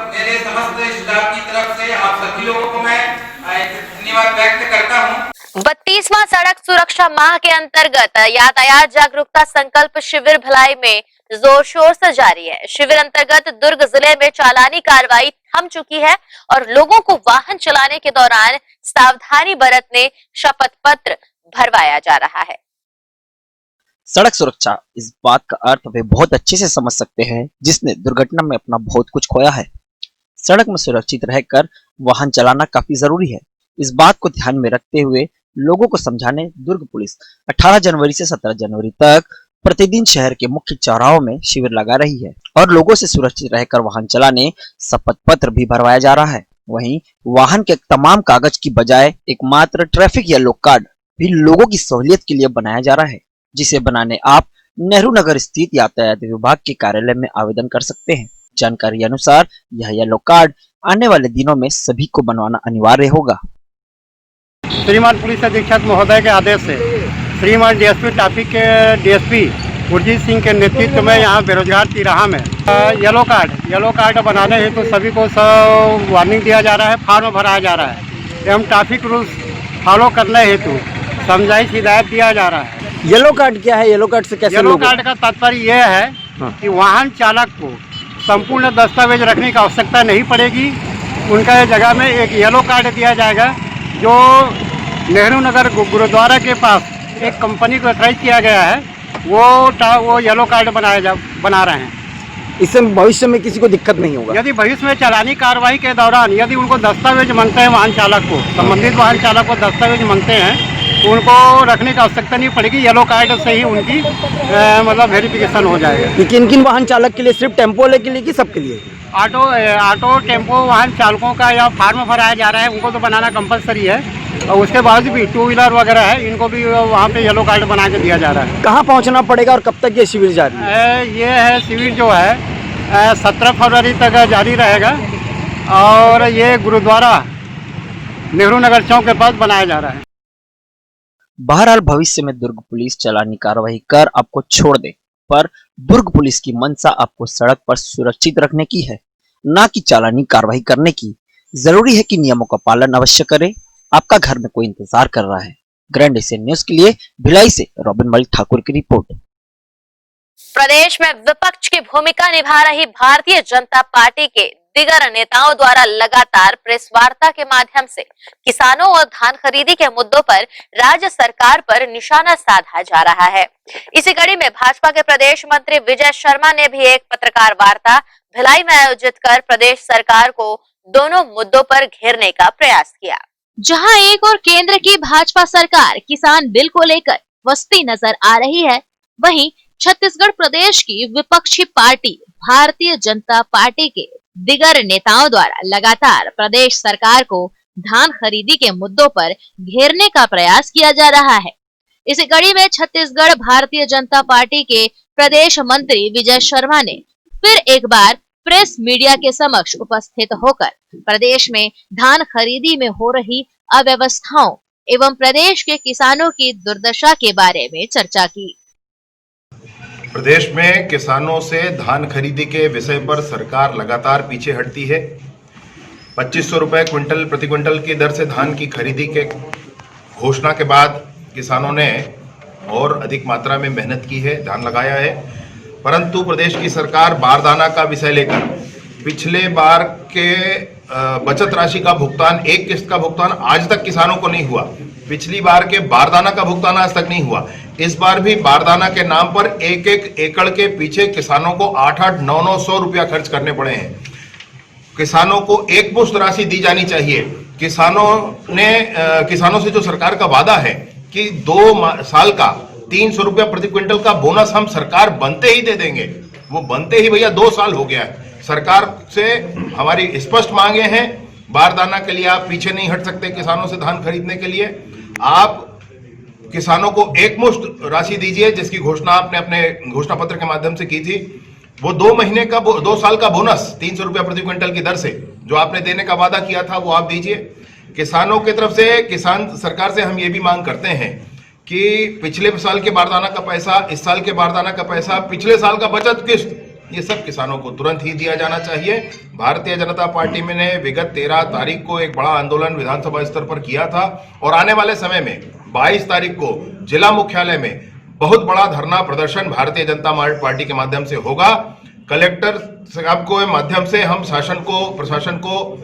मेरे समस्त स्टाफ की तरफ से आप सभी लोगों को मैं धन्यवाद व्यक्त करता हूँ। 32वां सड़क सुरक्षा माह के अंतर्गत यातायात जागरूकता संकल्प शिविर भिलाई में जोर शोर से जारी है। शिविर अंतर्गत दुर्ग जिले में चालानी कार्रवाई थम चुकी है और लोगों को वाहन चलाने के दौरान सावधानी बरतने शपथ पत्र भरवाया जा रहा है। सड़क सुरक्षा, इस बात का अर्थ वे बहुत अच्छे से समझ सकते हैं जिसने दुर्घटना में अपना बहुत कुछ खोया है। सड़क में सुरक्षित रहकर वाहन चलाना काफी जरूरी है। इस बात को ध्यान में रखते हुए लोगों को समझाने दुर्ग पुलिस 18 जनवरी से 17 जनवरी तक प्रतिदिन शहर के मुख्य चौराहों में शिविर लगा रही है और लोगों से सुरक्षित रहकर वाहन चलाने शपथ पत्र भी भरवाया जा रहा है। वहीं वाहन के तमाम कागज की बजाय एकमात्र ट्रैफिक येलो कार्ड भी लोगों की सहूलियत के लिए बनाया जा रहा है, जिसे बनाने आप नेहरू नगर स्थित यातायात विभाग के कार्यालय में आवेदन कर सकते हैं। जानकारी अनुसार यह येलो कार्ड आने वाले दिनों में सभी को बनवाना अनिवार्य होगा। श्रीमान पुलिस अधीक्षक महोदय के आदेश से श्रीमान DSP ट्रैफिक के DSP गुरजीत सिंह के नेतृत्व में यहाँ बेरोजगार तिराहा में येलो कार्ड बनाने हेतु तो सभी को वार्निंग दिया जा रहा है, फॉर्म भराया जा रहा है एवं ट्रैफिक रूल्स फॉलो करने हेतु समझाइश हिदायत दिया जा रहा है। येलो कार्ड क्या है? येलो कार्ड से कैसे? येलो कार्ड का तात्पर्य यह है कि वाहन चालक को संपूर्ण दस्तावेज रखने की आवश्यकता नहीं पड़ेगी। उनका जगह में एक येलो कार्ड दिया जाएगा जो नेहरू नगर गुरुद्वारा के पास एक कंपनी को ऑथराइज किया गया है, वो येलो कार्ड बना रहे हैं। इससे भविष्य में किसी को दिक्कत नहीं होगा। यदि भविष्य में चालानी कार्रवाई के दौरान यदि उनको दस्तावेज मांगते हैं, वाहन चालक को, संबंधित वाहन चालक को दस्तावेज मांगते हैं तो उनको रखने की आवश्यकता नहीं पड़ेगी। येलो कार्ड से ही उनकी मतलब वेरिफिकेशन हो जाएगा। किन किन वाहन चालक के लिए? सिर्फ टेम्पो वाले के लिए कि सबके लिए? ऑटो टेम्पो वाहन चालकों का या फॉर्म भराया जा रहा है, उनको तो बनाना कंपलसरी है और उसके बाद भी 2 व्हीलर वगैरह है, इनको भी वहाँ पे येलो कार्ड बना के दिया जा रहा है। कहाँ पहुँचना पड़ेगा और कब तक ये शिविर जारी है? ये है शिविर जो है 17 फरवरी तक जारी रहेगा और ये गुरुद्वारा नेहरू नगर चौक के पास बनाया जा रहा है। बहरहाल भविष्य में दुर्ग पुलिस चालानी कार्रवाई कर आपको छोड़ दे, पर दुर्ग पुलिस की मंशा आपको सड़क पर सुरक्षित रखने की है, ना कि चालानी कार्रवाई करने की। जरूरी है कि नियमों का पालन अवश्य करें। आपका घर में कोई इंतजार कर रहा है। ग्रैंड एशियन न्यूज के लिए भिलाई से रॉबिन मलिक ठाकुर की रिपोर्ट। प्रदेश में विपक्ष की भूमिका निभा रही भारतीय जनता पार्टी के दिगर नेताओं द्वारा लगातार प्रेस वार्ता के माध्यम से किसानों और धान खरीदी के मुद्दों पर राज्य सरकार पर निशाना साधा जा रहा है। इसी कड़ी में भाजपा के प्रदेश मंत्री विजय शर्मा ने भी एक पत्रकार वार्ता भिलाई में आयोजित कर प्रदेश सरकार को दोनों मुद्दों पर घेरने का प्रयास किया। जहां एक और केंद्र की भाजपा सरकार किसान बिल को लेकर वस्ती नजर आ रही है, वहीं छत्तीसगढ़ प्रदेश की विपक्षी पार्टी भारतीय जनता पार्टी के दिगर नेताओं द्वारा लगातार प्रदेश सरकार को धान खरीदी के मुद्दों पर घेरने का प्रयास किया जा रहा है। इसी कड़ी में छत्तीसगढ़ भारतीय जनता पार्टी के प्रदेश मंत्री विजय शर्मा ने फिर एक बार प्रेस मीडिया के समक्ष उपस्थित होकर प्रदेश में धान खरीदी में हो रही अव्यवस्थाओं एवं प्रदेश के किसानों की दुर्दशा के बारे में चर्चा की। प्रदेश में किसानों से धान खरीदी के विषय पर सरकार लगातार पीछे हटती है। 2500 रुपए क्विंटल प्रति क्विंटल की दर से धान की खरीदी के घोषणा के बाद किसानों ने और अधिक मात्रा में मेहनत की है, धान लगाया है, परंतु प्रदेश की सरकार बारदाना का विषय लेकर पिछले बार के बचत राशि का भुगतान, एक किस्त का भुगतान आज तक किसानों को नहीं हुआ। पिछली बार के बारदाना का भुगतान आज तक नहीं हुआ। इस बार भी बारदाना के नाम पर एक एक एकड़ के पीछे किसानों को 8-8, 900 रुपया खर्च करने पड़े हैं। किसानों को एक मुश्त राशि दी जानी चाहिए। किसानों से जो सरकार का वादा है कि 2 साल का 300 रुपया प्रति क्विंटल का बोनस हम सरकार बनते ही दे देंगे, वो बनते ही भैया 2 साल हो गया है। सरकार से हमारी स्पष्ट मांगे हैं, बारदाना के लिए आप पीछे नहीं हट सकते। किसानों से धान खरीदने के लिए आप किसानों को एक मुश्त राशि दीजिए, जिसकी घोषणा आपने अपने घोषणा पत्र के माध्यम से की थी। वो 2 साल का बोनस 300 रुपया प्रति क्विंटल की दर से जो आपने देने का वादा किया था वो आप दीजिए। किसानों की तरफ से किसान सरकार से हम ये भी मांग करते हैं कि पिछले साल के बारदाना का पैसा, इस साल के बारदाना का पैसा, पिछले साल का बचत किस्त, ये सब किसानों को तुरंत ही दिया जाना चाहिए। भारतीय जनता पार्टी में ने विगत 13 तारीख को एक बड़ा आंदोलन विधानसभा स्तर पर किया था और आने वाले समय में 22 तारीख को जिला मुख्यालय में बहुत बड़ा धरना प्रदर्शन भारतीय जनता पार्टी के माध्यम से होगा। कलेक्टर साहब के माध्यम से हम शासन को, प्रशासन को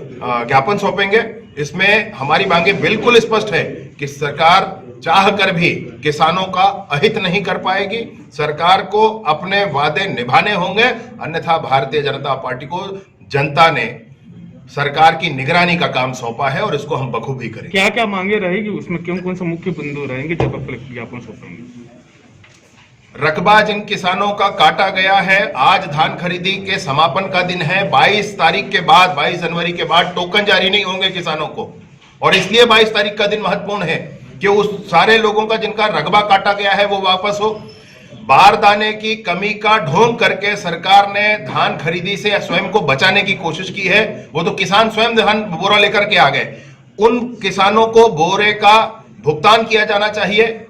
ज्ञापन सौंपेंगे। इसमें हमारी मांगे बिल्कुल स्पष्ट है कि सरकार चाह कर भी किसानों का अहित नहीं कर पाएगी। सरकार को अपने वादे निभाने होंगे, अन्यथा भारतीय जनता पार्टी को जनता ने सरकार की निगरानी का काम सौंपा है और इसको हम बखूबी करेंगे। क्या क्या मांगे रहेगी, उसमें कौन से मुख्य बिंदु रहेंगे जब आप ज्ञापन सौंपेंगे? रकबा जिन किसानों का काटा गया है, आज धान खरीदी के समापन का दिन है। 22 तारीख के बाद, 22 जनवरी के बाद टोकन जारी नहीं होंगे किसानों को, और इसलिए 22 तारीख का दिन महत्वपूर्ण है कि उस सारे लोगों का जिनका रकबा काटा गया है वो वापस हो। बारदाने की कमी का ढोंग करके सरकार ने धान खरीदी से स्वयं को बचाने की कोशिश की है। वो तो किसान स्वयं धान बोरा लेकर के आ गए। उन किसानों को बोरे का भुगतान किया जाना चाहिए।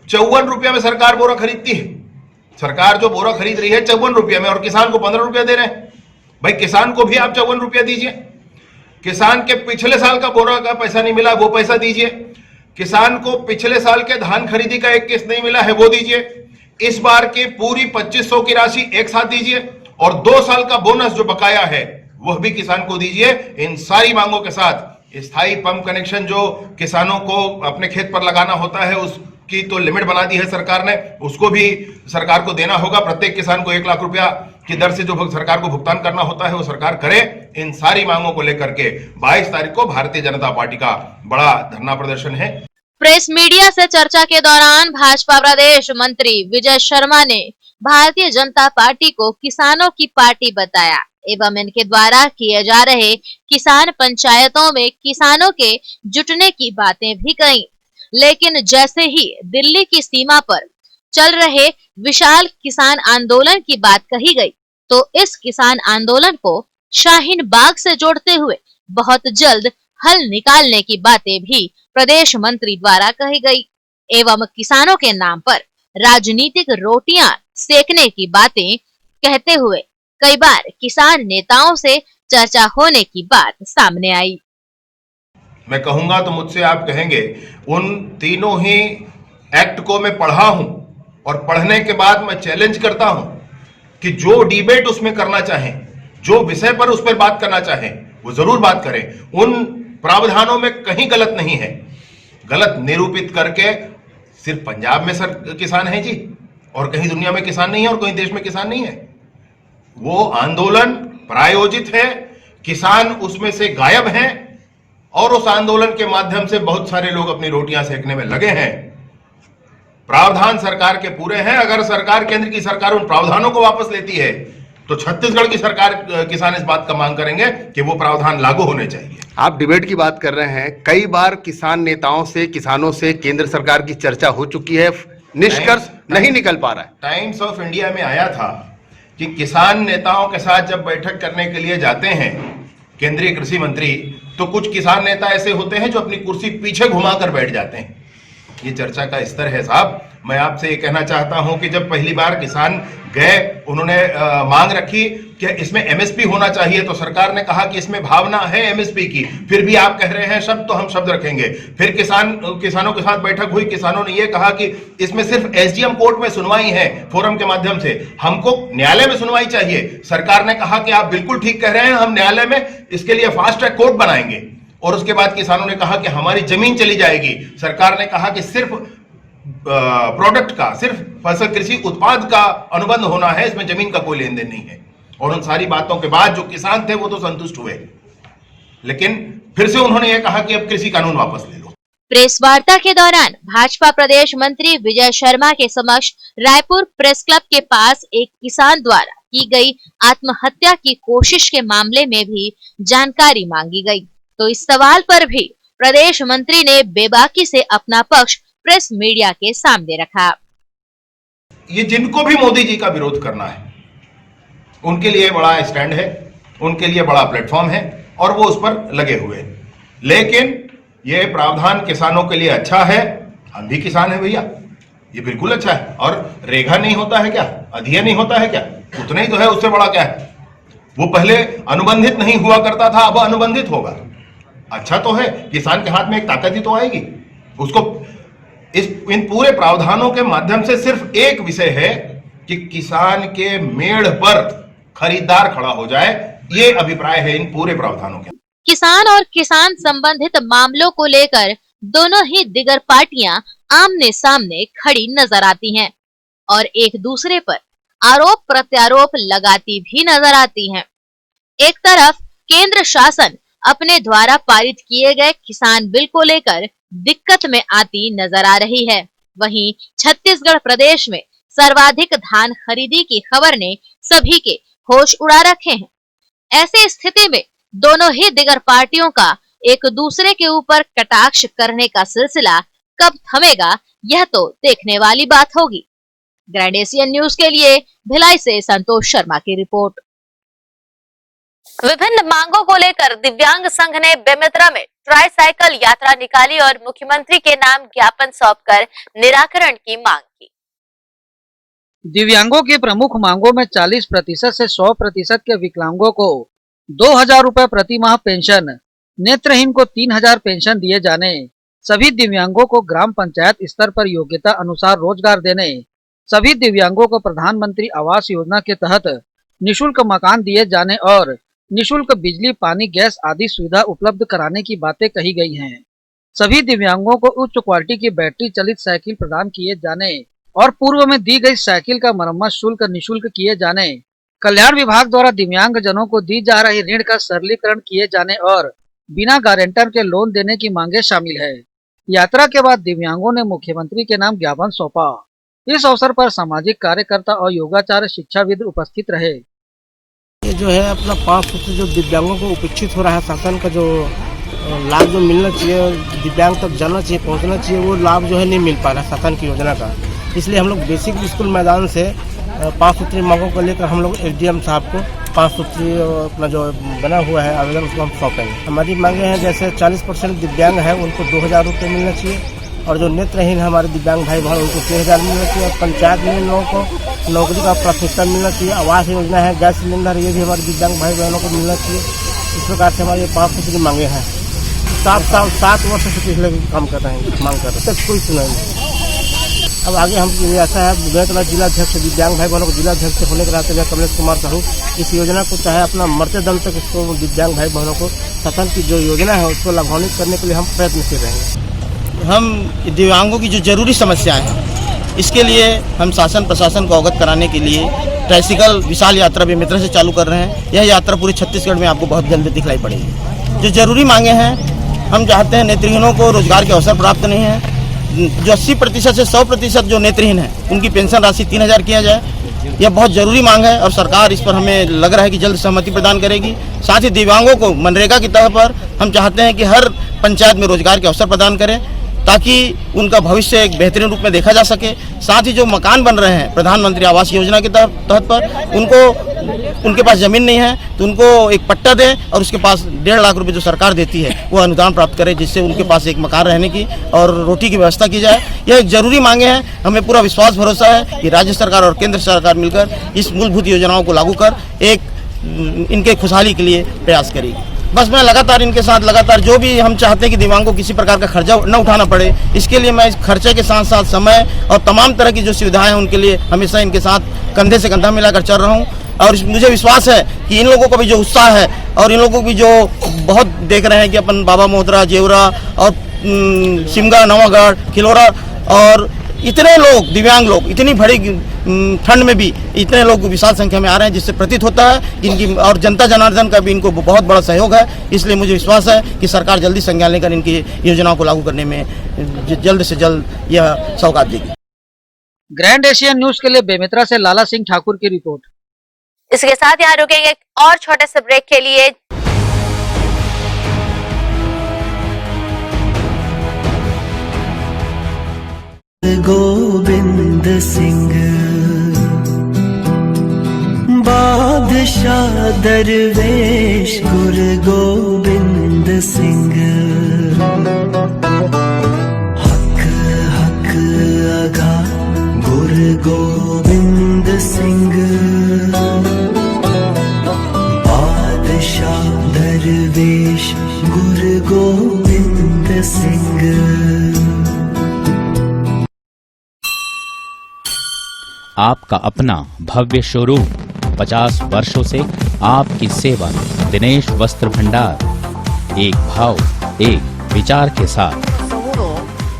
54 रुपया में सरकार बोरा खरीदती है। सरकार जो बोरा खरीद रही है 54 रुपये में, और किसान को 15 रुपया दे रहे हैं। भाई किसान को भी आप 54 रुपया दीजिए। किसान के पिछले साल का बोरा का पैसा नहीं मिला, वो पैसा दीजिए। किसान को पिछले साल के धान खरीदी का एक किस्त नहीं मिला है, वो दीजिए। इस बार की पूरी 2500 की राशि एक साथ दीजिए, और 2 साल का बोनस जो बकाया है वह भी किसान को दीजिए। इन सारी मांगों के साथ स्थायी पंप कनेक्शन जो किसानों को अपने खेत पर लगाना होता है उसकी तो लिमिट बना दी है सरकार ने, उसको भी सरकार को देना होगा। प्रत्येक किसान को 1 लाख रुपया की दर से जो सरकार को भुगतान करना होता है वो सरकार करे। इन सारी मांगों को लेकर के 22 तारीख को भारतीय जनता पार्टी का बड़ा धरना प्रदर्शन है। प्रेस मीडिया से चर्चा के दौरान भाजपा प्रदेश मंत्री विजय शर्मा ने भारतीय जनता पार्टी को किसानों की पार्टी बताया एवं इनके द्वारा किए जा रहे किसान पंचायतों में किसानों के जुटने की बातें भी कही। लेकिन जैसे ही दिल्ली की सीमा पर चल रहे विशाल किसान आंदोलन की बात कही गई, तो इस किसान आंदोलन को शाहीन बाग से जोड़ते हुए बहुत जल्द हल निकालने की बातें भी प्रदेश मंत्री द्वारा कही गई एवं किसानों के नाम पर राजनीतिक रोटियां सेकने की बातें कहते हुए कई बार किसान नेताओं से चर्चा होने की बात सामने आई। मैं कहूंगा तो मुझसे आप कहेंगे, उन तीनों ही एक्ट को मैं पढ़ा हूं और पढ़ने के बाद मैं चैलेंज करता हूं कि जो डिबेट उसमें करना चाहें, जो विषय पर उस पर बात करना चाहें, वो जरूर बात करें। उन प्रावधानों में कहीं गलत नहीं है। गलत निरूपित करके सिर्फ पंजाब में सर किसान है जी, और कहीं दुनिया में किसान नहीं है, और कहीं देश में किसान नहीं है। वो आंदोलन प्रायोजित है, किसान उसमें से गायब हैं और उस आंदोलन के माध्यम से बहुत सारे लोग अपनी रोटियां सेकने में लगे हैं। प्रावधान सरकार के पूरे हैं। अगर सरकार, केंद्र की सरकार उन प्रावधानों को वापस लेती है तो छत्तीसगढ़ की सरकार, किसान इस बात का मांग करेंगे कि वो प्रावधान लागू होने चाहिए। आप डिबेट की बात कर रहे हैं, कई बार किसान नेताओं से, किसानों से केंद्र सरकार की चर्चा हो चुकी है, निष्कर्ष नहीं निकल पा रहा है। टाइम्स ऑफ इंडिया में आया था कि किसान नेताओं के साथ जब बैठक करने के लिए जाते हैं केंद्रीय कृषि मंत्री, तो कुछ किसान नेता ऐसे होते हैं जो अपनी कुर्सी पीछे घुमाकर बैठ जाते हैं। ये चर्चा का स्तर है साहब। मैं आपसे ये कहना चाहता हूं कि जब पहली बार किसान गए, उन्होंने मांग रखी कि इसमें एमएसपी होना चाहिए, तो सरकार ने कहा कि इसमें भावना है एमएसपी की, फिर भी आप कह रहे हैं शब्द, तो हम शब्द रखेंगे। फिर किसानों के साथ बैठक हुई, किसानों ने यह कहा कि इसमें सिर्फ एसडीएम कोर्ट में सुनवाई है, फोरम के माध्यम से, हमको न्यायालय में सुनवाई चाहिए। सरकार ने कहा कि आप बिल्कुल ठीक कह रहे हैं, हम न्यायालय में इसके लिए फास्ट ट्रैक कोर्ट बनाएंगे। और उसके बाद किसानों ने कहा कि हमारी जमीन चली जाएगी। सरकार ने कहा कि सिर्फ प्रोडक्ट का, सिर्फ फसल कृषि उत्पाद का अनुबंध होना है, इसमें जमीन का कोई लेन देन नहीं है। और उन सारी बातों के बाद जो किसान थे वो तो संतुष्ट हुए, लेकिन फिर से उन्होंने ये कहा कि अब कृषि कानून वापस ले लो। प्रेस वार्ता के दौरान भाजपा प्रदेश मंत्री विजय शर्मा के समक्ष रायपुर प्रेस क्लब के पास एक किसान द्वारा की गई आत्महत्या की कोशिश के मामले में भी जानकारी मांगी गई, तो इस सवाल पर भी प्रदेश मंत्री ने बेबाकी से अपना पक्ष प्रेस मीडिया के सामने रखा। ये जिनको भी मोदी जी का विरोध करना है, उनके लिए बड़ा स्टैंड है, उनके लिए बड़ा प्लेटफॉर्म है और वो उस पर लगे हुए हैं। लेकिन ये प्रावधान किसानों के लिए अच्छा है। हम भी किसान हैं भैया, ये बिल्कुल अच्छा है। और रेगा नहीं होता है क्या, अधिया नहीं होता है क्या, उतना ही तो है, उससे बड़ा क्या है। वो पहले अनुबंधित नहीं हुआ करता था, अब अनुबंधित होगा। अच्छा तो है, किसान के हाथ में एक ताकत ही तो आएगी। उसको इन पूरे प्रावधानों के माध्यम से सिर्फ एक विषय है कि किसान के मेड़ पर खरीदार खड़ा हो जाए, ये अभिप्राय है इन पूरे प्रावधानों के। किसान और किसान संबंधित मामलों को लेकर दोनों ही दिगर पार्टियां आमने सामने खड़ी नजर आती हैं और एक दूसरे पर आरोप प्रत्यारोप लगाती भी नजर आती हैं। एक तरफ केंद्र शासन अपने द्वारा पारित किए गए किसान बिल को लेकर दिक्कत में आती नजर आ रही है, वहीं छत्तीसगढ़ प्रदेश में सर्वाधिक धान खरीदी की खबर ने सभी के होश उड़ा रखे हैं। ऐसी स्थिति में दोनों ही दिगर पार्टियों का एक दूसरे के ऊपर कटाक्ष करने का सिलसिला कब थमेगा, यह तो देखने वाली बात होगी। ग्रैंड एशियन न्यूज के लिए भिलाई से संतोष शर्मा की रिपोर्ट। विभिन्न मांगों को लेकर दिव्यांग संघ ने बेमेतरा में ट्राईसाइकिल यात्रा निकाली और मुख्यमंत्री के नाम ज्ञापन सौंपकर निराकरण की मांग की। दिव्यांगों की प्रमुख मांगों में 40% से 100% के विकलांगों को 2000 रुपए प्रति माह पेंशन, नेत्रहीन को 3000 पेंशन दिए जाने, सभी दिव्यांगों को ग्राम पंचायत स्तर पर योग्यता अनुसार रोजगार देने, सभी दिव्यांगों को प्रधानमंत्री आवास योजना के तहत निःशुल्क मकान दिए जाने और निःशुल्क बिजली, पानी, गैस आदि सुविधा उपलब्ध कराने की बातें कही गई हैं। सभी दिव्यांगों को उच्च क्वालिटी की बैटरी चलित साइकिल प्रदान किए जाने और पूर्व में दी गई साइकिल का मरम्मत शुल्क निःशुल्क किए जाने, कल्याण विभाग द्वारा दिव्यांग जनों को दी जा रही ऋण का सरलीकरण किए जाने और बिना गारंटर के लोन देने की मांगे शामिल है। यात्रा के बाद दिव्यांगों ने मुख्यमंत्री के नाम ज्ञापन सौंपा। इस अवसर पर सामाजिक कार्यकर्ता और योगाचार्य शिक्षाविद उपस्थित रहे। ये जो है अपना 5 सूत्र जो दिव्यांगों को उपेक्षित हो रहा है, शासन का जो लाभ जो मिलना चाहिए, दिव्यांग तक जाना चाहिए, पहुंचना चाहिए, वो लाभ जो है नहीं मिल पा रहा है शासन की योजना का। इसलिए हम लोग बेसिक स्कूल मैदान से 5 सूत्री मांगों को लेकर हम लोग एसडीएम साहब को 5 सूत्री अपना जो बना हुआ है आवेदन उसको हम सौंपेंगे। हमारी मांगे हैं जैसे 40% दिव्यांग है उनको 2000 रुपये मिलना चाहिए और जो नेत्रहीन हमारे दिव्यांग भाई बहन उनको 6000 मिलना चाहिए। पंचायत में इन लोगों को नौकरी का प्राथमिकता मिलना चाहिए। आवास योजना है, गैस सिलेंडर, ये भी हमारे दिव्यांग भाई बहनों को मिलना चाहिए। इस प्रकार से हमारे 5 सूत्री मांगे हैं। 7 वर्ष से पिछले काम कर रहे हैं, मांग कर रहे हैं, तक कोई सुनाई नहीं। अब आगे हम ऐसा है बेमेतरा जिलाध्यक्ष दिव्यांग भाई बहनों को जिलाध्यक्ष होने के नाते कमलेश कुमार साहू इस योजना को चाहे अपना मरते दम तक इसको दिव्यांग भाई बहनों को शासन की जो योजना है उसको लाभान्वित करने के लिए हम प्रयत्नशील रहेंगे। हम दिव्यांगों की जो जरूरी समस्याएं हैं इसके लिए हम शासन प्रशासन को अवगत कराने के लिए ट्राइसिकल विशाल यात्रा बेमेतरा से चालू कर रहे हैं। यह यात्रा पूरे छत्तीसगढ़ में आपको बहुत जल्द दिखलाई पड़ेगी। जो जरूरी मांगे हैं, हम चाहते हैं नेत्रहीनों को रोजगार के अवसर प्राप्त नहीं है। जो 80% से 100% जो नेत्रहीन है उनकी पेंशन राशि 3000 किया जाए, यह बहुत जरूरी मांग है और सरकार इस पर हमें लग रहा है कि जल्द सहमति प्रदान करेगी। साथ ही दिव्यांगों को मनरेगा की तौर पर हम चाहते हैं कि हर पंचायत में रोजगार के अवसर प्रदान करें ताकि उनका भविष्य एक बेहतरीन रूप में देखा जा सके। साथ ही जो मकान बन रहे हैं प्रधानमंत्री आवास योजना के तहत पर उनके पास ज़मीन नहीं है तो उनको एक पट्टा दें और उसके पास 1.5 लाख रुपए जो सरकार देती है वो अनुदान प्राप्त करे, जिससे उनके पास एक मकान रहने की और रोटी की व्यवस्था की जाए। यह एक जरूरी मांगे हैं। हमें पूरा विश्वास भरोसा है कि राज्य सरकार और केंद्र सरकार मिलकर इस मूलभूत योजनाओं को लागू कर एक इनके खुशहाली के लिए प्रयास करेगी। बस मैं लगातार इनके साथ जो भी हम चाहते हैं कि दिव्यांगों को किसी प्रकार का खर्चा न उठाना पड़े, इसके लिए मैं इस खर्चे के साथ साथ समय और तमाम तरह की जो सुविधाएं हैं उनके लिए हमेशा इनके साथ कंधे से कंधा मिलाकर चल रहा हूं। और मुझे विश्वास है कि इन लोगों को भी जो उत्साह है और इन लोगों को भी जो बहुत देख रहे हैं कि अपन बाबा मोहतरा, जेवरा और सिमगा, नवागढ़, खिलौरा और इतने लोग दिव्यांग लोग इतनी बड़ी ठंड में भी इतने लोग विशाल संख्या में आ रहे हैं, जिससे प्रतीत होता है कि इनकी और जनता जनार्दन का भी इनको बहुत बड़ा सहयोग है। इसलिए मुझे विश्वास है कि सरकार जल्दी संज्ञान लेकर इनकी योजनाओं को लागू करने में जल्द से जल्द यह सौगात देगी। ग्रैंड एशियन न्यूज के लिए बेमेतरा से लाला सिंह ठाकुर की रिपोर्ट। इसके साथ यहाँ रुकेंगे और छोटे से ब्रेक के लिए। गोविंद सिंह बादशाह दरवेश गुरु गोविंद सिंह हक हक अगा गुरु गोविंद सिंह बादशाह दरवेश गुरु गोविंद सिंह। आपका अपना भव्य शोरूम 50 वर्षों से आपकी सेवा में। दिनेश वस्त्र भंडार, एक भाव एक विचार के साथ।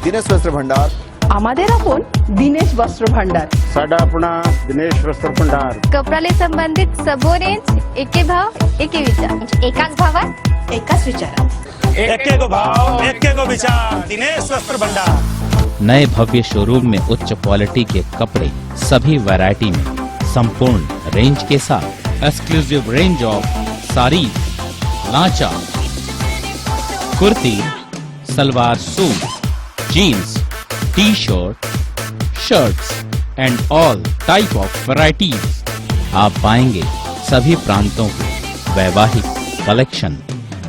दिनेश वस्त्र भंडार আমাদের আপন दिनेश वस्त्र भंडार। साडा अपना दिनेश वस्त्र भंडार। कपडाले संबंधित सबो रेंज एके भाव एके विचार, एकाच भावात एकाच विचारात, एके को भाव एके को विचार। दिनेश वस्त्र भंडार। नए भव्य शोरूम में उच्च क्वालिटी के कपड़े सभी वैरायटी में संपूर्ण रेंज के साथ। Exclusive range of sari, lancha, kurti, salwar suit, jeans, T shirt, shirts and all type of varieties. आप पाएंगे सभी प्रांतों के वैवाहिक कलेक्शन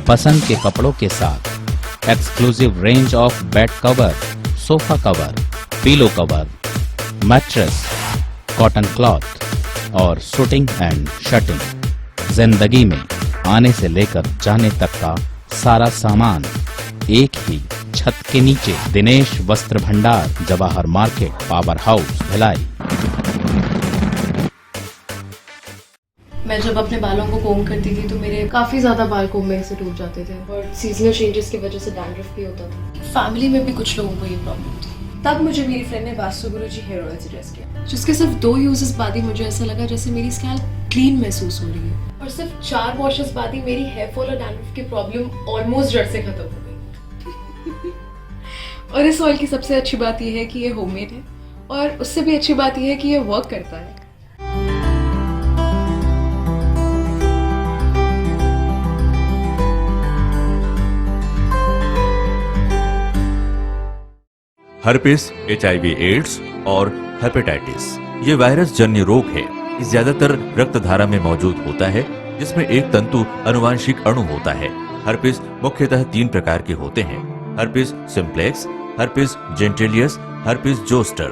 पसंद के कपड़ों के साथ। Exclusive range of bed cover, sofa cover, pillow cover, mattress, cotton cloth और शूटिंग एंड शर्टिंग। जिंदगी में आने से लेकर जाने तक का सारा सामान एक ही छत के नीचे। दिनेश वस्त्र भंडार, Jawahar market, power house, Bhilai. मैं जब अपने बालों को कोम करती थी तो मेरे काफी ज्यादा बाल कोम्बिंग से टूट जाते थे और सीजनल चेंजेस की वजह से डैंड्रफ भी होता था। फैमिली में भी कुछ लोगों को ये प्रॉब्लम थी। तब मुझे मेरी फ्रेंड ने वास्तु गुरुजी हेयर ऑयल सजेस्ट किया, जिसके सिर्फ 2 यूजेस बाद ही मुझे ऐसा लगा जैसे मेरी स्कैल्प क्लीन महसूस हो रही है और सिर्फ 4 वॉशेस बाद ही मेरी हेयर फॉल और डैंड्रफ की प्रॉब्लम ऑलमोस्ट जड़ से खत्म हो गई। और इस ऑयल की सबसे अच्छी बात यह है कि ये होममेड है और उससे भी अच्छी बात यह है कि ये वर्क करता है। हर्पिस, HIV एड्स और हेपेटाइटिस ये वायरस जन्य रोग है। ये ज्यादातर रक्त धारा में मौजूद होता है, जिसमें एक तंतु अनुवांशिक अणु होता है। हर्पिस मुख्यतः 3 प्रकार के होते हैं: herpes simplex, herpes genitalis, herpes zoster.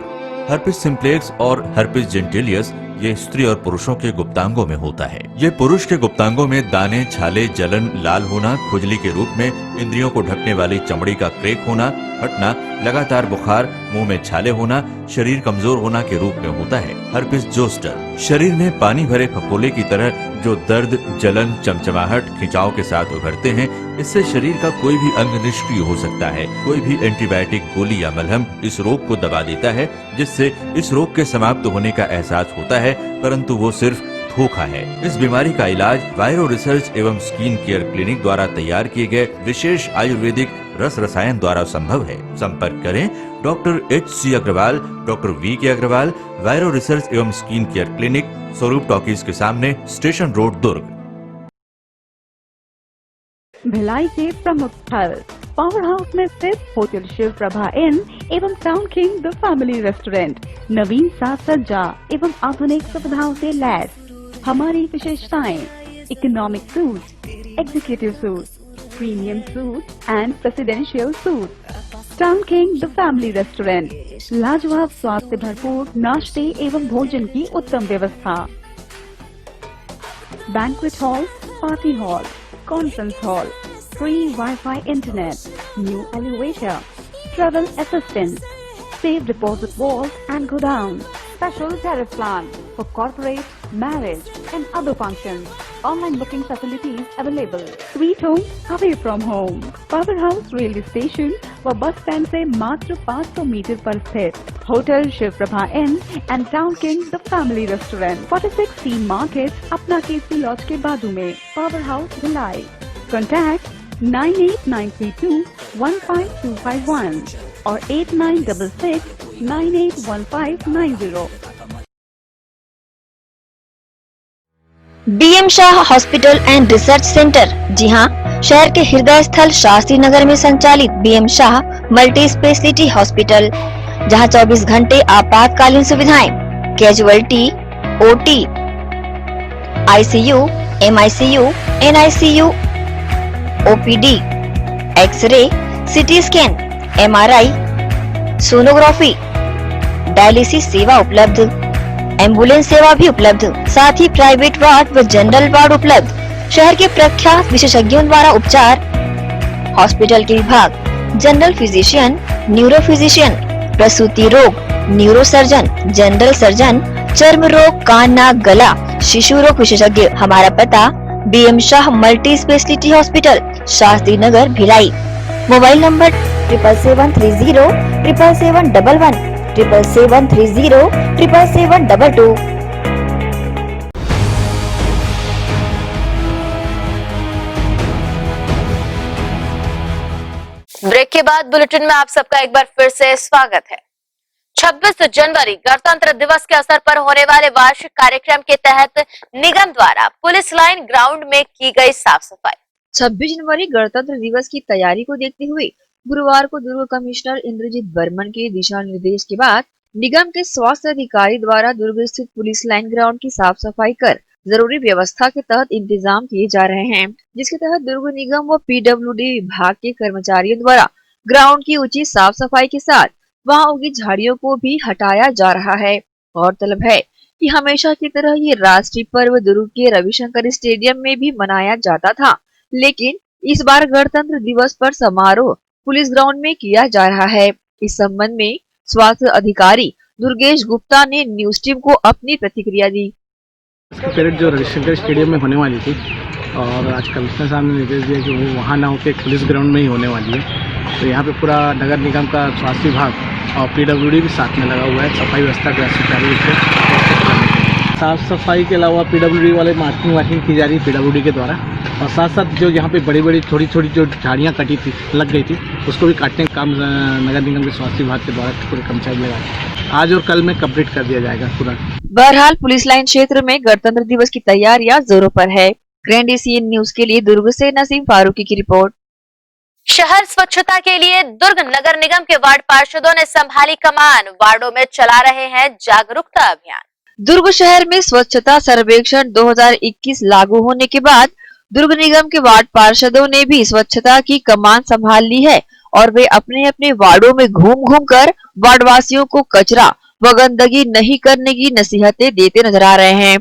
Herpes simplex और हर्पिस जेंटिलियस ये स्त्री और पुरुषों के गुप्तांगों में होता है। ये पुरुष के गुप्तांगों में दाने, छाले, जलन, लाल होना, खुजली के रूप में, इंद्रियों को ढकने वाली चमड़ी का क्रेक होना, फटना, लगातार बुखार, मुंह में छाले होना, शरीर कमजोर होना के रूप में होता है। हर्पिस जोस्टर शरीर में पानी भरे फफोले की तरह जो दर्द, जलन, चमचमाहट, खिंचाव के साथ उभरते हैं। इससे शरीर का कोई भी अंग निष्क्रिय हो सकता है। कोई भी एंटीबायोटिक गोली या मलहम इस रोग को दबा देता है, जिससे इस रोग के समाप्त होने का एहसास होता है है, परंतु वो सिर्फ धोखा है। इस बीमारी का इलाज वायरो रिसर्च एवं स्किन केयर क्लिनिक द्वारा तैयार किए गए विशेष आयुर्वेदिक रस रसायन द्वारा संभव है। संपर्क करें doctor HC Agrawal, doctor VK Agrawal, viro research एवं skin care clinic, Swaroop talkies के सामने, स्टेशन रोड, दुर्ग। भिलाई के प्रमुख स्थल पावर हाउस में स्थित होटल शिव प्रभा इन एवं town king the family restaurant नवीन साज सज्जा एवं आधुनिक सुविधाओं से लैस। हमारी विशेषताएं economic suite, executive suite, premium suite and presidential suite. Town king the family restaurant, लाजवाब स्वाद से भरपूर नाश्ते एवं भोजन की उत्तम व्यवस्था। Banquet hall, party hall, conference hall, free Wi-Fi internet, new elevator, travel assistance, safe deposit vault and godown, special tariff plan for corporate, marriage and other functions. Online booking facilities available. Sweet home away from home. Powerhouse railway station व बस स्टैंड से मात्र 500 मीटर पर स्थित hotel Shiv Prabha inn and town king the family restaurant 46 C market अपना केसी लॉज के बाजू में। Power house Bhilai. कॉन्टैक्ट 98932 15251 और 8966 981590। BM Shah hospital and research centre. जी हाँ, शहर के हृदय स्थल शास्त्री नगर में संचालित BM Shah multi speciality hospital, जहां 24 घंटे आपातकालीन सुविधाएं, casualty, OT, ICU, MICU, NICU, OPD, x ray, CT scan, MRI, sonography, dialysis सेवा उपलब्ध, एम्बुलेंस सेवा भी उपलब्ध, साथ ही प्राइवेट वार्ड व जनरल वार्ड उपलब्ध। शहर के प्रख्यात विशेषज्ञों द्वारा उपचार। हॉस्पिटल के विभाग जनरल फिजिशियन, न्यूरो फिजिशियन, प्रसूति रोग, न्यूरो सर्जन, जनरल सर्जन, चर्म रोग, कान नाक गला, शिशु रोग विशेषज्ञ। हमारा पता BM Shah multi speciality hospital, Shastri Nagar, Bhilai. Mobile number 7730 7711 7730 7722। Break के बाद बुलेटिन में आप सबका एक बार फिर से स्वागत है। 26 जनवरी गणतंत्र दिवस के अवसर पर होने वाले वार्षिक कार्यक्रम के तहत निगम द्वारा पुलिस लाइन ग्राउंड में की गई साफ सफाई। 26 जनवरी गणतंत्र दिवस की तैयारी को देखते हुए गुरुवार को दुर्ग कमिश्नर इंद्रजीत बर्मन के दिशा निर्देश के बाद निगम के स्वास्थ्य अधिकारी द्वारा दुर्ग स्थित पुलिस लाइन ग्राउंड की साफ सफाई कर जरूरी व्यवस्था के तहत इंतजाम किए जा रहे हैं, जिसके तहत दुर्ग निगम व PWD विभाग के कर्मचारियों द्वारा ग्राउंड की उचित साफ सफाई के साथ वहां उगी झाड़ियों को भी हटाया जा रहा है। गौरतलब है कि हमेशा की तरह ये राष्ट्रीय पर्व दुर्ग के रविशंकर स्टेडियम में भी मनाया जाता था, लेकिन इस बार गणतंत्र दिवस पर समारोह पुलिस ग्राउंड में किया जा रहा है। इस संबंध में स्वास्थ्य अधिकारी दुर्गेश गुप्ता ने न्यूज टीम को अपनी प्रतिक्रिया दी। इसकी परेड जो रविशंकर स्टेडियम में होने वाली थी और आज कमिश्नर साहब ने निर्देश दिया कि वो वहाँ ना होकर पुलिस ग्राउंड में ही होने वाली है, तो यहाँ पे पूरा नगर निगम का स्वास्थ्य विभाग और PWD भी साथ में लगा हुआ है सफाई व्यवस्था का सुचारू रूप से। साफ सफाई के अलावा PWD वाले मार्किंग वार्किंग की जा रही है PWD के द्वारा, और साथ साथ जो यहाँ पे बड़ी बड़ी छोटी छोटी जो झाड़ियाँ कटी थी लग गई थी उसको भी काटने का काम नगर निगम के स्वास्थ्य विभाग के द्वारा पूरे कर्मचारी लगा आज और कल में कंप्लीट कर दिया जाएगा पूरा। बहरहाल पुलिस लाइन क्षेत्र में गणतंत्र दिवस की तैयारियां जोरों पर है। ग्रैंड एशियन न्यूज के लिए दुर्ग से नसीम फारूकी की रिपोर्ट। शहर स्वच्छता के लिए दुर्ग नगर निगम के वार्ड पार्षदों ने संभाली कमान, वार्डों में चला रहे हैं जागरूकता अभियान। दुर्ग शहर में स्वच्छता सर्वेक्षण 2021 लागू होने के बाद दुर्ग निगम के वार्ड पार्षदों ने भी स्वच्छता की कमान संभाल ली है और वे अपने अपने वार्डों में घूम घूम कर वार्डवासियों को कचरा व गंदगी नहीं करने की नसीहतें देते नजर आ रहे हैं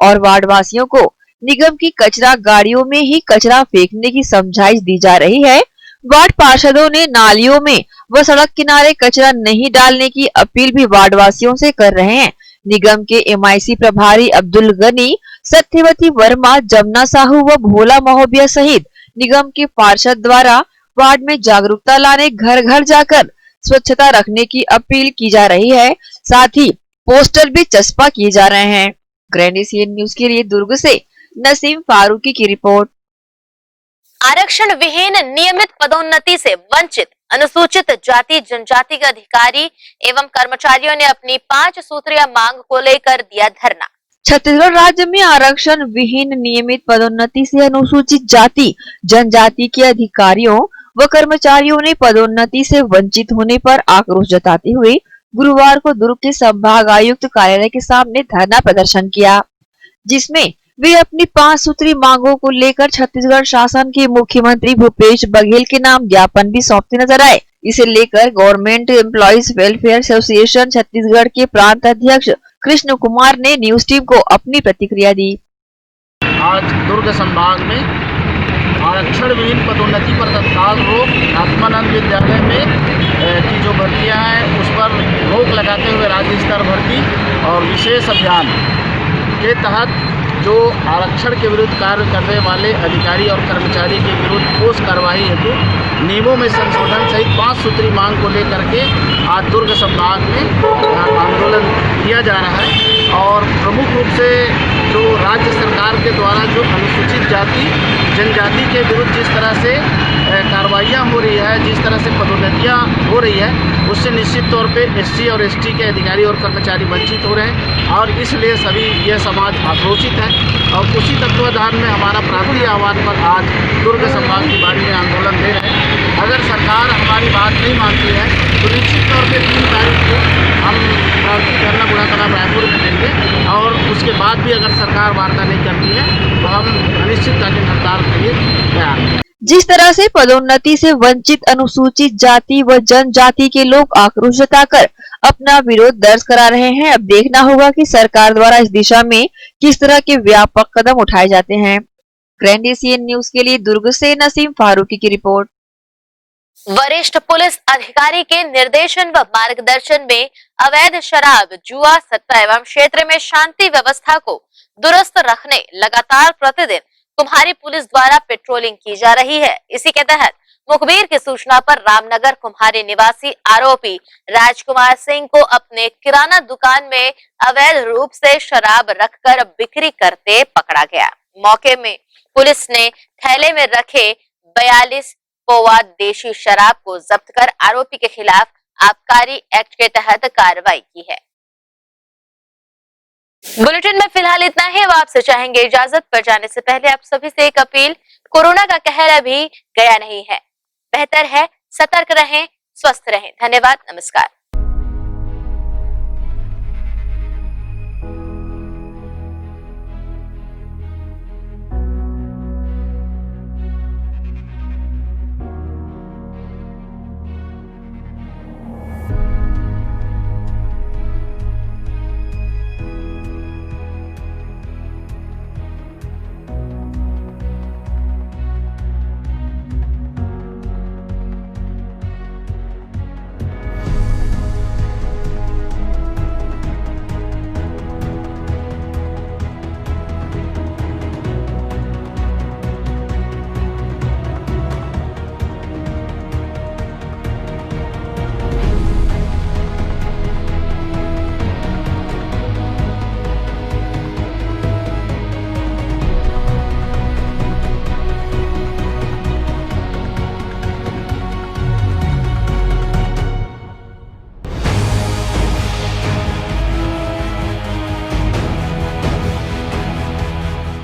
और वार्डवासियों को निगम की कचरा गाड़ियों में ही कचरा फेंकने की समझाइश दी जा रही है। वार्ड पार्षदों ने नालियों में व सड़क किनारे कचरा नहीं डालने की अपील भी वार्डवासियों से कर रहे हैं। निगम के MIC प्रभारी अब्दुल गनी, सत्यवती वर्मा, जमुना साहू व भोला महोबिया सहित निगम के पार्षद द्वारा वार्ड में जागरूकता लाने घर घर जाकर स्वच्छता रखने की अपील की जा रही है। साथ ही पोस्टर भी चस्पा किए जा रहे हैं। ग्रैंड एशियन न्यूज के लिए दुर्ग से नसीम फारूकी की रिपोर्ट। आरक्षण विहीन नियमित पदोन्नति से वंचित अनुसूचित जाति जनजाति के अधिकारी एवं कर्मचारियों ने अपनी 5 सूत्रीय मांग को लेकर दिया धरना। छत्तीसगढ़ राज्य में आरक्षण विहीन नियमित पदोन्नति से अनुसूचित जाति जनजाति के अधिकारियों व कर्मचारियों ने पदोन्नति से वंचित होने पर आक्रोश जताते हुए गुरुवार को दुर्ग के संभाग आयुक्त कार्यालय के सामने धरना प्रदर्शन किया, जिसमें वे अपनी 5 सूत्री मांगों को लेकर छत्तीसगढ़ शासन के मुख्यमंत्री भूपेश बघेल के नाम ज्ञापन भी सौंपते नजर आए। इसे लेकर government employees welfare association Chhattisgarh के प्रांत अध्यक्ष कृष्ण कुमार ने न्यूज टीम को अपनी प्रतिक्रिया दी। आज दुर्ग संभाग में आरक्षण विहीन पदोन्नति पर तत्काल रोक, आत्मानंद विद्यालय में की जो भर्तियां हैं उस पर रोक लगाते हुए राज्य स्तर भर्ती और विशेष अभियान के तहत जो आरक्षण के विरुद्ध कार्य करने वाले अधिकारी और कर्मचारी के विरुद्ध ठोस कार्रवाई हेतु नियमों में संशोधन सहित 5 सूत्री मांग को लेकर के आज दुर्ग संभाग में आंदोलन किया जा रहा है। और प्रमुख रूप से जो राज्य सरकार के द्वारा जो अनुसूचित जाति जनजाति के विरुद्ध जिस तरह से कार्रवाइयाँ हो रही है, जिस तरह से पदोन्नतियाँ हो रही है, उससे निश्चित तौर पे एससी और एसटी के अधिकारी और कर्मचारी वंचित हो रहे हैं और इसलिए सभी यह समाज आक्रोशित है। और उसी तत्वाधान में हमारा प्रांतीय आह्वान पर आज दुर्ग संभाग की बाड़ी में आंदोलन दे रहे हैं। अगर सरकार हमारी बात नहीं मानती है तो निश्चित तौर पे 3 तारीख को हम प्रांतीय धरना बुढ़ा तालाब रायपुर में देंगे और उसके बाद भी अगर सरकार वार्ता नहीं करती है तो हम अनिश्चितकालीन हड़ताल के लिए तैयार हैं। जिस तरह से पदोन्नति से वंचित अनुसूचित जाति व जनजाति के लोग आक्रोश जताकर अपना विरोध दर्ज करा रहे हैं, अब देखना होगा कि सरकार द्वारा इस दिशा में किस तरह के व्यापक कदम उठाए जाते हैं। ग्रैंड एशियन न्यूज के लिए दुर्ग से नसीम फारूकी की रिपोर्ट। वरिष्ठ पुलिस अधिकारी के निर्देशन व मार्गदर्शन में अवैध शराब, जुआ, सट्टा एवं क्षेत्र में शांति व्यवस्था को दुरुस्त रखने लगातार प्रतिदिन कुम्हारी पुलिस द्वारा पेट्रोलिंग की जा रही है। इसी के तहत मुखबिर की सूचना पर रामनगर कुम्हारी निवासी आरोपी राजकुमार सिंह को अपने किराना दुकान में अवैध रूप से शराब रखकर बिक्री करते पकड़ा गया। मौके में पुलिस ने थैले में रखे 42 पोवा देशी शराब को जब्त कर आरोपी के खिलाफ आबकारी एक्ट के तहत कार्रवाई की है। बुलेटिन में फिलहाल इतना ही। अब आपसे चाहेंगे इजाजत, पर जाने से पहले आप सभी से एक अपील, कोरोना का कहर अभी गया नहीं है, बेहतर है सतर्क रहें, स्वस्थ रहें। धन्यवाद, नमस्कार।